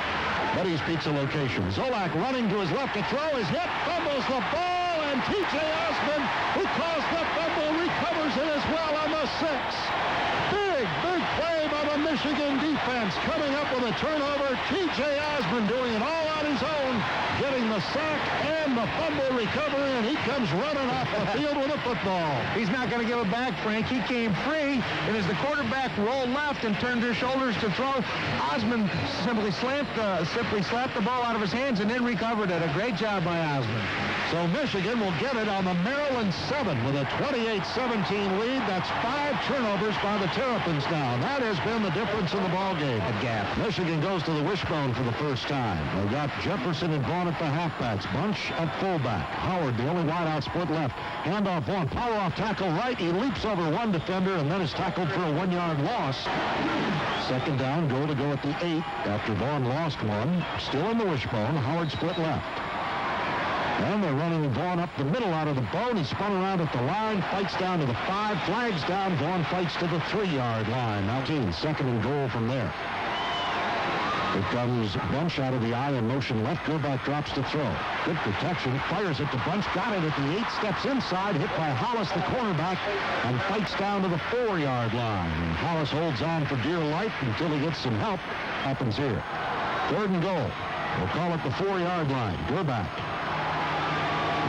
But he speaks a location. Zolak running to his left to throw, is hit, fumbles the ball, and T.J. Osmond, who caused the fumble, recovers it as well on the 6. Big play by the Michigan defense, coming up with a turnover. T.J. Osmond doing it all on his own, getting the sack and the fumble recovery, and he comes running off the field with a football. He's not going to give it back, Frank. He came free, and as the quarterback rolled left and turned his shoulders to throw, Osmond simply slapped the ball out of his hands and then recovered it. A great job by Osmond. So Michigan will get it on the Maryland 7 with a 28-17 lead. That's 5 turnovers by the Terrapins now. That has been the difference in the ballgame. A gap. Michigan goes to the wishbone for the first time. They got Jefferson and Vaughn at the half halfbacks. Bunch at fullback. Howard, the only wideout, split left. Handoff Vaughn. Power off tackle right. He leaps over one defender and then is tackled for a 1-yard loss. Second down, goal to go at the 8 after Vaughn lost one. Still in the wishbone. Howard split left. And they're running Vaughn up the middle out of the bone. He spun around at the line, fights down to the 5, flags down. Vaughn fights to the 3-yard line. Now 2nd and goal from there. Here comes Bunch out of the eye in motion left. Gerback drops to throw. Good protection. Fires it to Bunch. Got it at the 8. Steps inside. Hit by Hollis, the cornerback, and fights down to the 4-yard line. And Hollis holds on for dear life until he gets some help. Happens here. 3rd and goal. We'll call it the 4-yard line. Gerback.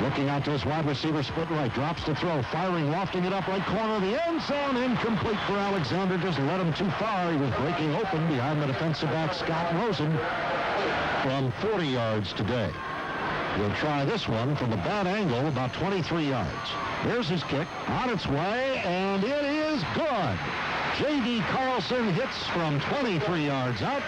Looking out to his wide receiver, split right, drops to throw, firing, lofting it up right corner of the end zone, incomplete for Alexander, just led him too far. He was breaking open behind the defensive back, Scott Rosen, from 40 yards today. He'll try this one from a bad angle, about 23 yards. Here's his kick, on its way, and it is good. J.D. Carlson hits from 23 yards out.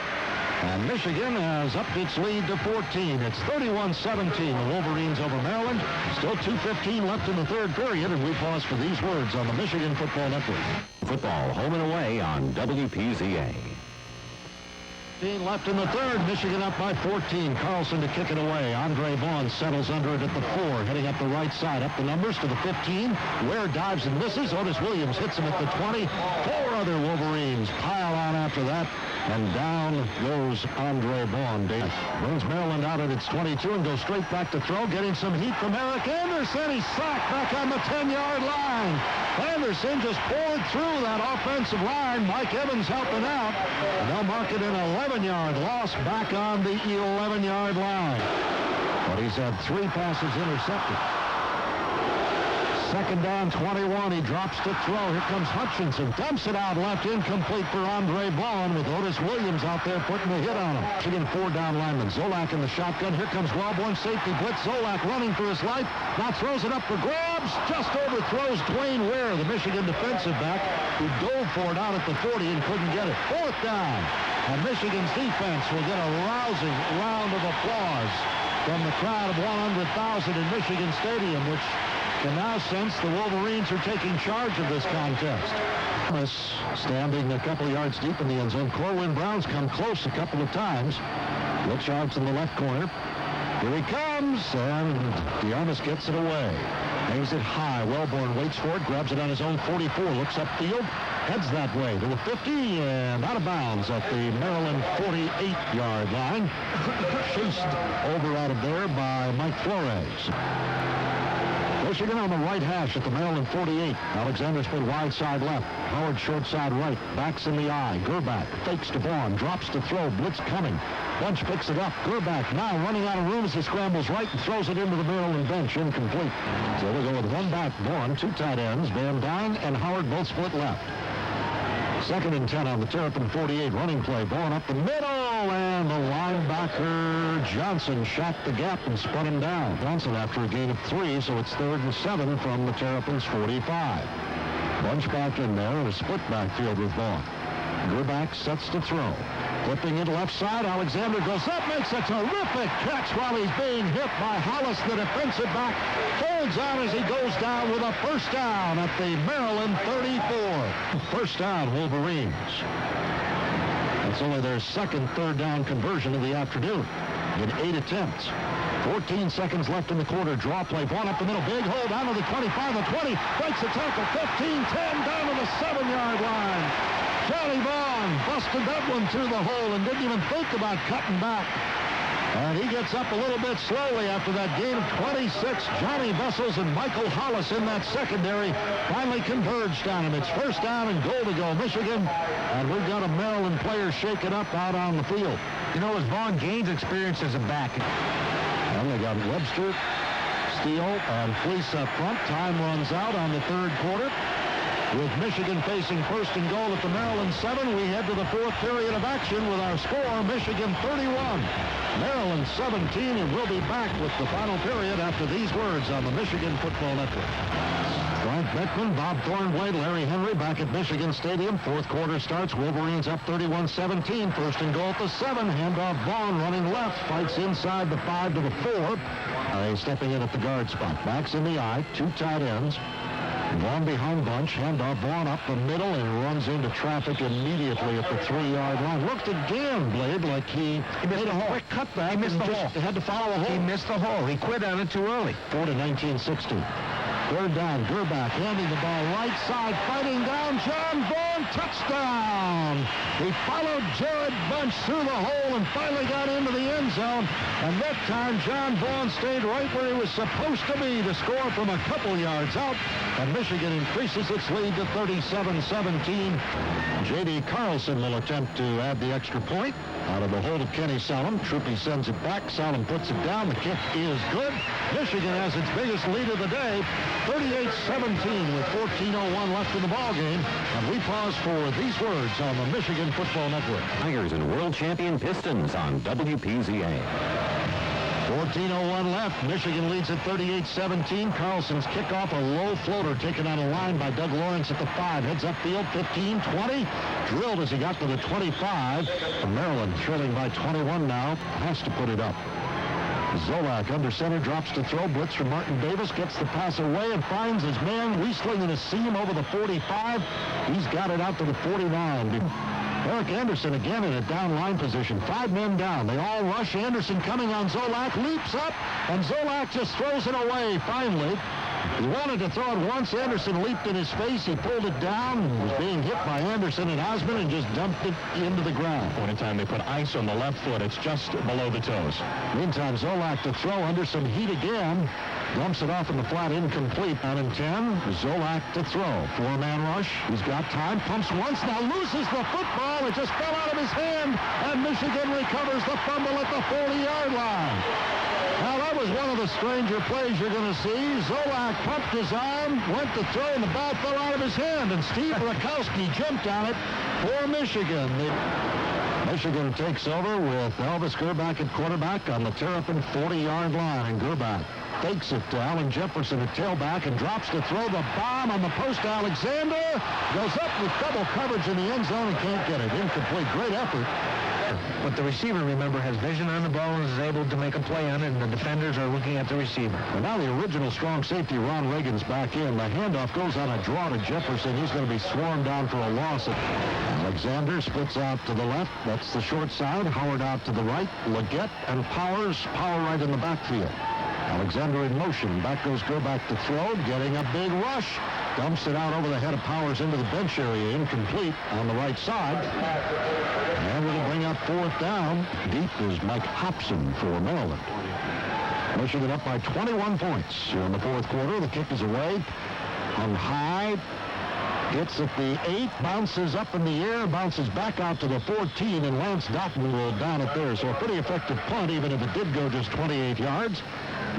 And Michigan has upped its lead to 14. It's 31-17, the Wolverines over Maryland. Still 2:15 left in the 3rd period, and we pause for these words on the Michigan Football Network. Football home and away on WPZA. Left in the 3rd. Michigan up by 14. Carlson to kick it away. Andre Vaughn settles under it at the 4. Heading up the right side. Up the numbers to the 15. Ware dives and misses. Otis Williams hits him at the 20. 4 other Wolverines pile on after that. And down goes Andre Vaughn. Brings Maryland out at its 22 and goes straight back to throw. Getting some heat from Eric Anderson. He's sacked back on the 10-yard line. Anderson just poured through that offensive line. Mike Evans helping out. And they'll mark it an 11-yard loss back on the 11-yard line. But he's had 3 passes intercepted. 2nd down, 21. He drops to throw. Here comes Hutchinson. Dumps it out left, incomplete for Andre Vaughn with Otis Williams out there putting the hit on him. Michigan 4 down linemen. Zolak in the shotgun. Here comes Wellborn, safety blitz. Zolak running for his life. Now throws it up for grabs. Just overthrows Dwayne Ware, the Michigan defensive back, who dove for it out at the 40 and couldn't get it. 4th down. And Michigan's defense will get a rousing round of applause from the crowd of 100,000 in Michigan Stadium, which can now sense the Wolverines are taking charge of this contest. Thomas standing a couple yards deep in the end zone. Corwin Brown's come close a couple of times. Will charge in the left corner. Here he comes, and Diarmas gets it away. Hangs it high. Wellborn waits for it, grabs it on his own 44, looks upfield, heads that way to the 50, and out of bounds at the Maryland 48-yard line. Chased over out of there by Mike Flores. Michigan on the right hash at the Maryland 48. Alexander split wide side left. Howard short side right. Backs in the eye. Gerback fakes to Vaughn. Drops to throw. Blitz coming. Bunch picks it up. Gerback now running out of room as he scrambles right and throws it into the Maryland bench. Incomplete. So they go with 1 back, Vaughn, 2 tight ends. Van Dyne and Howard both split left. 2nd and 10 on the Terrapin 48. Running play. Vaughn up the middle. And the linebacker Johnson shot the gap and spun him down. Johnson after a gain of 3, so it's 3rd and 7 from the Terrapins 45. Bunch back in there in a split backfield with Vaughn. Gerback sets to throw. Flipping it left side. Alexander goes up, makes a terrific catch while he's being hit by Hollis, the defensive back. Holds on as he goes down with a 1st down at the Maryland 34. 1st down, Wolverines. It's only their 2nd 3rd down conversion of the afternoon in 8 attempts. 14 seconds left in the quarter. Draw play. Vaughn up the middle. Big hole down to the 25, the 20. Breaks the tackle. 15-10 down to the 7-yard line. Johnny Vaughn busted that one through the hole and didn't even think about cutting back. And he gets up a little bit slowly after that gain of 26. Johnny Vessels and Michael Hollis in that secondary finally converged on him. It's 1st down and goal to go, Michigan. And we've got a Maryland player shaken up out on the field. You know, as Vaughn gains experience as a back. And they got Webster, Steele, and Fleece up front. Time runs out on the 3rd quarter. With Michigan facing first and goal at the Maryland 7, we head to the fourth period of action with our score, Michigan 31, Maryland 17, and we'll be back with the final period after these words on the Michigan Football Network. Frank Beckman, Bob Thornblade, Larry Henry back at Michigan Stadium. Fourth quarter starts. Wolverines up 31-17. First and goal at the 7. Handoff Vaughn running left. Fights inside the 5 to the 4. Stepping in at the guard spot. Backs in the eye. Two tight ends. Vaughn behind bunch. Handoff Vaughn up the middle and runs into traffic immediately at the 3-yard line. Looked again, Blade, like he made a quick cutback. He missed the hole. He had to follow a hole. He missed the hole. He quit on it too early. 4-19-16. Third down, Gerbach handing the ball right side, fighting down John Vaughn, touchdown! He followed Jared Bunch through the hole and finally got into the end zone. And that time, John Vaughn stayed right where he was supposed to be to score from a couple yards out. And Michigan increases its lead to 37-17. J.D. Carlson will attempt to add the extra point. Out of the hold of Kenny Salem. Troopy sends it back. Salem puts it down. The kick is good. Michigan has its biggest lead of the day, 38-17 with 14:01 left in the ball game. And we pause for these words on the Michigan Football Network. Tigers and world champion Pistons on WPZA. 14:01 left. Michigan leads at 38-17. Carlson's kickoff, a low floater taken on a line by Doug Lawrence at the 5. Heads upfield, 15-20. Drilled as he got to the 25. Maryland trailing by 21 now. Has to put it up. Zolak under center, drops to throw. Blitz from Martin Davis, gets the pass away and finds his man Wiesling in a seam over the 45. He's got it out to the 49. Eric Anderson again in a down line position. 5 men down. They all rush. Anderson coming on Zolak, leaps up, and Zolak just throws it away finally. He wanted to throw it once. Anderson leaped in his face. He pulled it down. He was being hit by Anderson and Osmond and just dumped it into the ground. Anytime they put ice on the left foot, it's just below the toes. Meantime, Zolak to throw under some heat again. Dumps it off in the flat, incomplete. 9 and 10. Zolak to throw. 4-man rush. He's got time. Pumps once. Now loses the football. It just fell out of his hand. And Michigan recovers the fumble at the 40-yard line. Now, that was one of the stranger plays you're going to see. Zolak pumped his arm, went to throw, and the ball fell out of his hand. And Steve Rakowski jumped on it for Michigan. Michigan takes over with Elvis Gerbach at quarterback on the Terrapin 40-yard line. And Gerbach fakes it to Allen Jefferson at tailback and drops to throw the bomb on the post. Alexander goes up with double coverage in the end zone and can't get it. Incomplete. Great effort. But the receiver, remember, has vision on the ball and is able to make a play on it, and the defenders are looking at the receiver. And now the original strong safety, Ron Reagan's back in. The handoff goes on a draw to Jefferson. He's going to be swarmed down for a loss. Alexander splits out to the left. That's the short side. Howard out to the right. Leggett and Powers. Power right in the backfield. Alexander in motion. Back goes Gerbach to throw. Getting a big rush. Dumps it out over the head of Powers into the bench area. Incomplete on the right side. And it'll bring up 4th down. Deep is Mike Hobson for Maryland. Michigan up by 21 points here in the 4th quarter. The kick is away. On high. Hits at the 8. Bounces up in the air. Bounces back out to the 14. And Lance Doughton will down it there. So a pretty effective punt, even if it did go just 28 yards.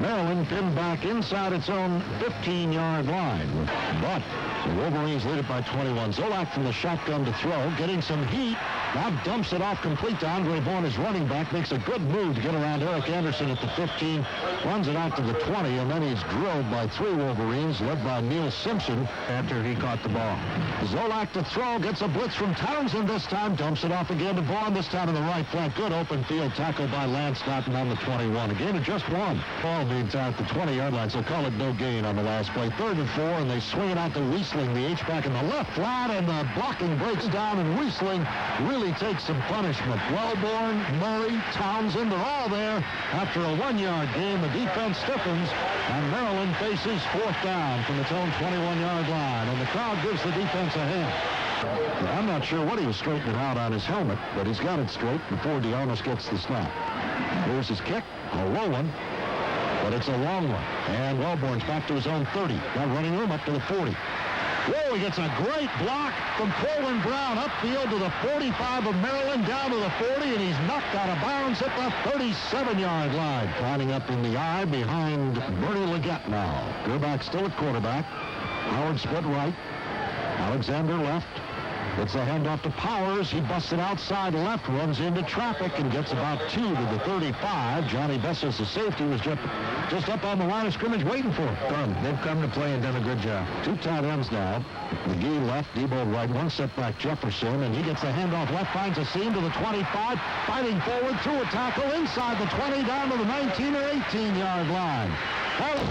Maryland pinned back inside its own 15-yard line. But the Wolverines lead it by 21. Zolak from the shotgun to throw, getting some heat. Now dumps it off complete to Andre Bourne, his running back. Makes a good move to get around Eric Anderson at the 15. Runs it out to the 20, and then he's drilled by 3 Wolverines, led by Neil Simpson after he caught the ball. Zolak to throw, gets a blitz from Townsend this time. Dumps it off again to Vaughn, this time in the right flank. Good open field tackle by Lance Doughton on the 21. A gain of just 1. Ball meantime at the 20-yard line, so call it no gain on the last play. 3rd and 4, and they swing it out to Wiesling, the H-back in the left flat, and the blocking breaks down, and Wiesling really takes some punishment. Wellborn, Murray, Townsend, they're all there. After a 1-yard gain, the defense stiffens, and Maryland faces 4th down from its own 21-yard line, and the crowd gives the defense a hand. I'm not sure what he was straightening out on his helmet, but he's got it straight before DeArmas gets the snap. Here's his kick, a low one, but it's a long one. And Wellborn's back to his own 30. Got running room up to the 40. Whoa, he gets a great block from Corwin Brown upfield to the 45 of Maryland, down to the 40, and he's knocked out of bounds at the 37-yard line. Lining up in the eye behind Bernie Leggett now. Gerbach still at quarterback. Howard split right. Alexander left. It's a handoff to Powers. He busts it outside left, runs into traffic, and gets about 2 to the 35. Johnny Bessis, the safety, was just up on the line of scrimmage waiting for him. They've come to play and done a good job. 2 tight ends now. McGee left, Diebold right. 1 setback Jefferson, and he gets a handoff left, finds a seam to the 25, fighting forward through a tackle inside the 20, down to the 19 or 18-yard line.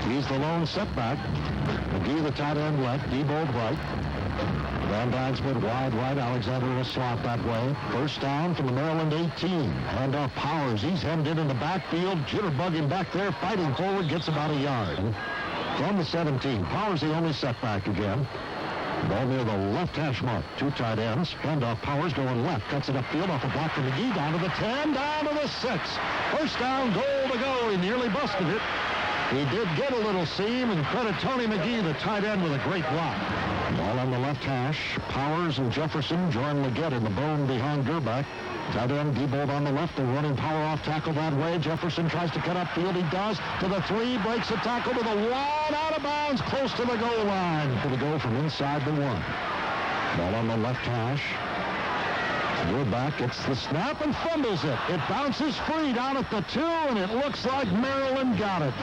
He's the lone setback. McGee, the tight end left, Diebold right. Van Dyksman wide right. Alexander in a slot that way. First down from the Maryland 18. Handoff Powers. He's hemmed in the backfield. Jitterbugging back there. Fighting forward. Gets about a yard. From the 17. Powers the only setback again. Ball near the left hash mark. 2 tight ends. Handoff Powers going left. Cuts it upfield off a block from McGee. Down to the 10. Down to the 6. First down. Goal to go. He nearly busted it. He did get a little seam, and credit Tony McGee, the tight end, with a great block. Ball on the left hash. Powers and Jefferson join Leggett in the bone behind Gerback. Tight end Diebold on the left. They're running power off tackle that way. Jefferson tries to cut upfield. He does. To the 3. Breaks a tackle to the 1. Out of bounds. Close to the goal line. For the goal from inside the 1. Ball on the left hash. Gerback gets the snap and fumbles it. It bounces free down at the 2, and it looks like Maryland got it.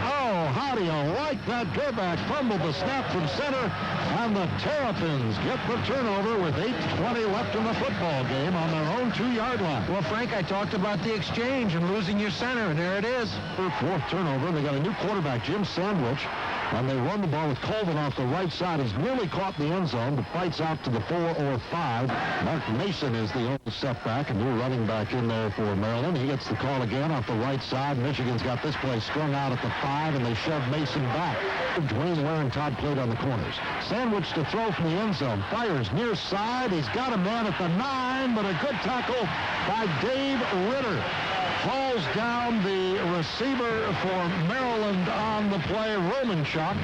Oh, how do you like that? Gerback fumbled the snap from center, and the Terrapins get the turnover with 8:20 left in the football game on their own 2-yard line. Well, Frank, I talked about the exchange and losing your center, and there it is. Their 4th turnover. They got a new quarterback, Jim Sandwich, and they run the ball with Colvin off the right side. He's nearly caught in the end zone, but fights out to the 4 or 5. Mark Mason is the only setback, a new running back in there for Maryland. He gets the call again off the right side. Michigan's got this play strung out at the 5, and they shove Mason back. Dwayne Ware and Todd played on the corners. Sandwich to throw from the end zone. Fires near side. He's got a man at the 9, but a good tackle by Dave Ritter. Falls down the receiver for Maryland on the play, Romanchuk,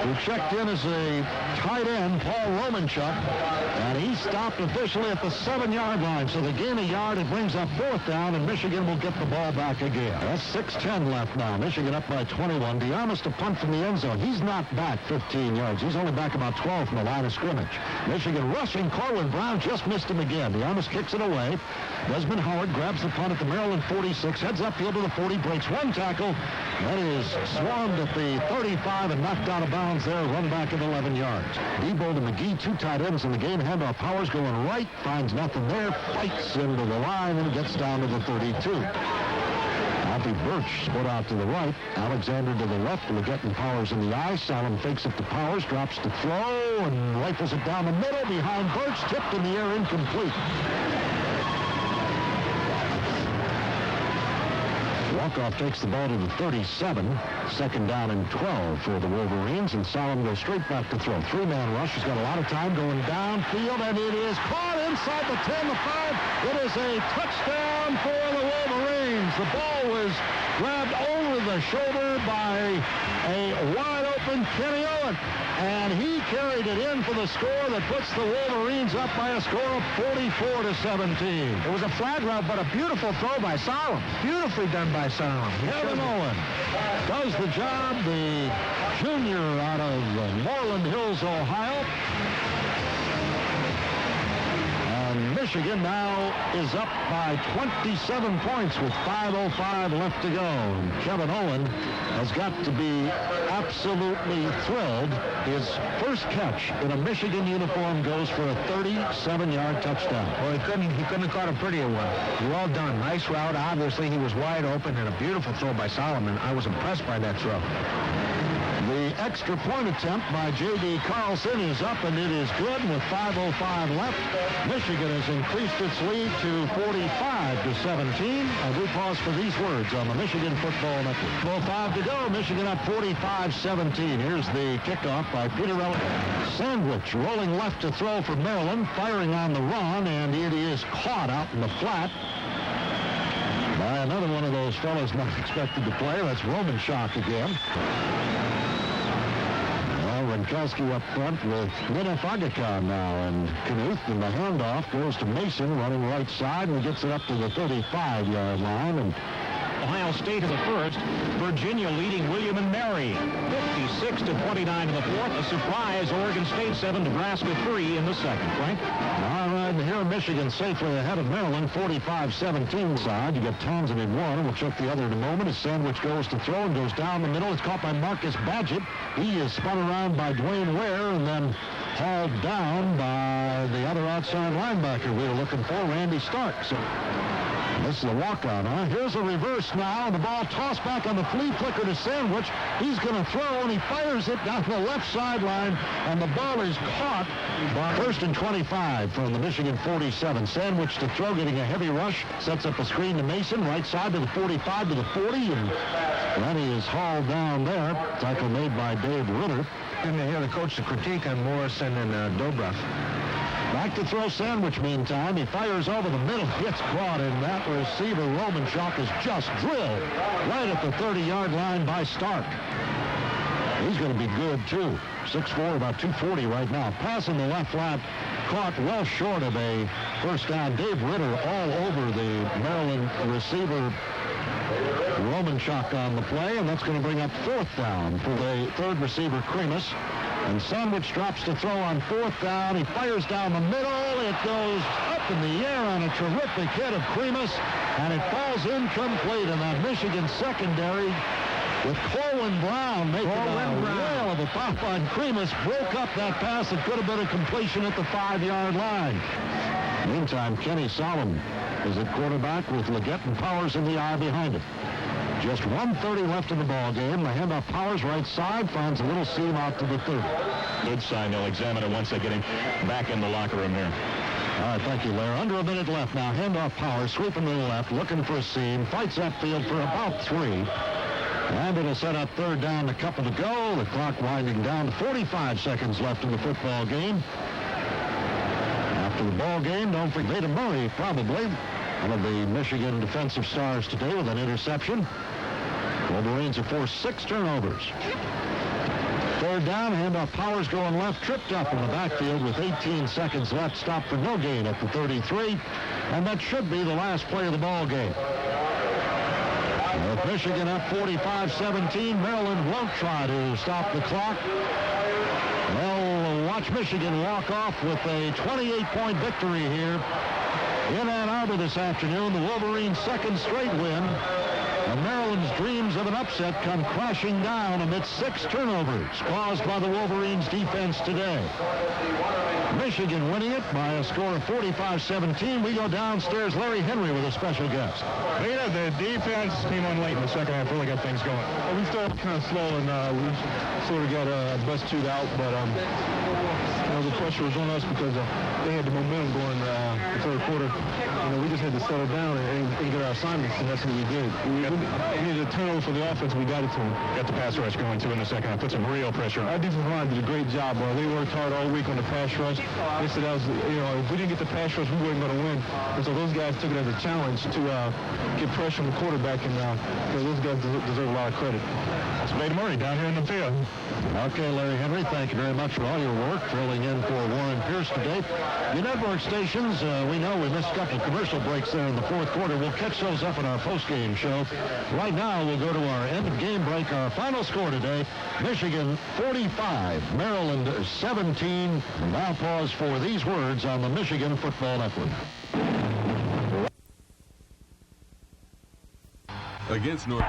who checked in as a tight end, Paul Romanchuk, and he stopped officially at the 7-yard line. So they gain a yard. It brings up 4th down, and Michigan will get the ball back again. That's 6:10 left now. Michigan up by 21. DeArmas to punt from the end zone. He's not back 15 yards. He's only back about 12 from the line of scrimmage. Michigan rushing. Corwin Brown just missed him again. DeArmas kicks it away. Desmond Howard grabs the punt at the Maryland 46, heads upfield to the 40, breaks 1 tackle. That is swarmed at the 35 and knocked out of bounds there, run back at 11 yards. Diebold and McGee, 2 tight ends in the game. Handoff Powers going right, finds nothing there, fights into the line, and gets down to the 32. Alfie Birch split out to the right. Alexander to the left. Leggett and Powers in the eye. Salem fakes it to Powers, drops to throw, and rifles it down the middle behind Birch. Tipped in the air, incomplete. Walkoff takes the ball to the 37. 2nd down and 12 for the Wolverines, and Salem goes straight back to throw. 3-man rush. He's got a lot of time going downfield, and it is caught inside the 10, the 5. It is a touchdown for the Wolverines. The ball was grabbed over the shoulder by a wide-open Kenny Owen, and he carried it in for the score that puts the Wolverines up by a score of 44-17. It was a flag route, but a beautiful throw by Salem. Beautifully done by Salem. Kevin Owen does the job, the junior out of Moreland Hills, Ohio. And Michigan now is up by 27 points with 5:05 left to go. And Kevin Owen has got to be absolutely thrilled. His first catch in a Michigan uniform goes for a 37-yard touchdown. Well, he couldn't have caught a prettier one. Well done. Nice route. Obviously, he was wide open, and a beautiful throw by Solomon. I was impressed by that throw. The extra point attempt by J.D. Carlson is up, and it is good with 5:05 left. Michigan has increased its lead to 45-17. And we pause for these words on the Michigan Football Network. 12:05 to go. Michigan up 45-17. Here's the kickoff by Peter Elliott. Sandwich rolling left to throw for Maryland, firing on the run, and it is caught out in the flat by another one of those fellows not expected to play. That's Romanchuk again. Ronkowski up front with Nina Fagakon now, and Knuth, and the handoff goes to Mason running right side, and gets it up to the 35-yard line, and Ohio State in the first. Virginia leading William and Mary 56-29 in the fourth. A surprise, Oregon State 7, Nebraska 3 in the second. Frank? All right, and here Michigan safely ahead of Maryland, 45-17 side. You get Townsend in one. We'll check the other in a moment. His sandwich goes to throw and goes down the middle. It's caught by Marcus Badgett. He is spun around by Dwayne Ware and then hauled down by the other outside linebacker we were looking for, Randy Stark. So this is a walkout, huh? Here's a reverse now, and the ball tossed back on the flea flicker to Sandwich. He's going to throw, and he fires it down the left sideline, and the ball is caught. First and 25 from the Michigan 47. Sandwich to throw, getting a heavy rush. Sets up a screen to Mason, right side to the 45 to the 40, and Lenny is hauled down there. Tackle made by Dave Ritter. And to hear the coach the critique on Morrison and Dobrev. Back to throw Sandwich meantime. He fires over the middle. Gets caught, and that receiver, Romanchuk, is just drilled right at the 30-yard line by Stark. He's going to be good, too. 6'4", about 240 right now. Pass in the left flat, caught well short of a first down. Dave Ritter all over the Maryland receiver, Romanchuk, on the play, and that's going to bring up fourth down for the third receiver, Cremus. And Sandwich drops to throw on fourth down. He fires down the middle. It goes up in the air on a terrific hit of Cremus, and it falls incomplete in that Michigan secondary with Corwin Brown making a whale of a pop on Cremus. Broke up that pass. It could have been a completion at the 5-yard line. Meantime, Kenny Solomon is at quarterback with Leggett and Powers in the eye behind him. Just 1:30 left in the ball game. The handoff, Powers right side, finds a little seam out to the 30. Good sign. They'll examine it once they get him back in the locker room there. All right, thank you, Larry. Under a minute left now. Handoff, Powers, sweeping to the left, looking for a seam, fights upfield for about 3. And it'll set up third down, a couple to go. The clock winding down. 45 seconds left in the football game. After the ball game, don't forget Veda Murray, probably one of the Michigan defensive stars today, with an interception. Wolverines have forced 6 turnovers. Third down, handoff, Powers going left, tripped up in the backfield with 18 seconds left, stopped for no gain at the 33, and that should be the last play of the ball game. With Michigan up 45-17, Maryland won't try to stop the clock. They'll watch Michigan walk off with a 28-point victory here in Ann Arbor this afternoon. The Wolverines' second straight win. And Maryland's dreams of an upset come crashing down amidst 6 turnovers caused by the Wolverines' defense today. Michigan winning it by a score of 45-17. We go downstairs. Larry Henry with a special guest. The defense came on late in the second half, really got things going. We started kind of slow, and we sort of got bust chewed out, but the pressure was on us because they had the momentum going the third quarter. We just had to settle down and get our assignments, and that's what we did. We needed a turnover for the offense. We got it to them. Got the pass rush going, too, in the second half. Put some real pressure on. Our defensive line did a great job. They worked hard all week on the pass rush. They said that was, if we didn't get the pass rush, we weren't going to win. And so those guys took it as a challenge to get pressure on the quarterback, and those guys deserve a lot of credit. It's Veda Murray down here in the field. Okay, Larry Henry, thank you very much for all your work filling in for Warren Pierce today. Your network stations, we know we missed a couple of commercial breaks there in the fourth quarter. We'll catch those up in our post-game show. Right now, we'll go to our end-of-game break. Our final score today, Michigan 45, Maryland 17. Now pause for these words on the Michigan Football Network. Against North.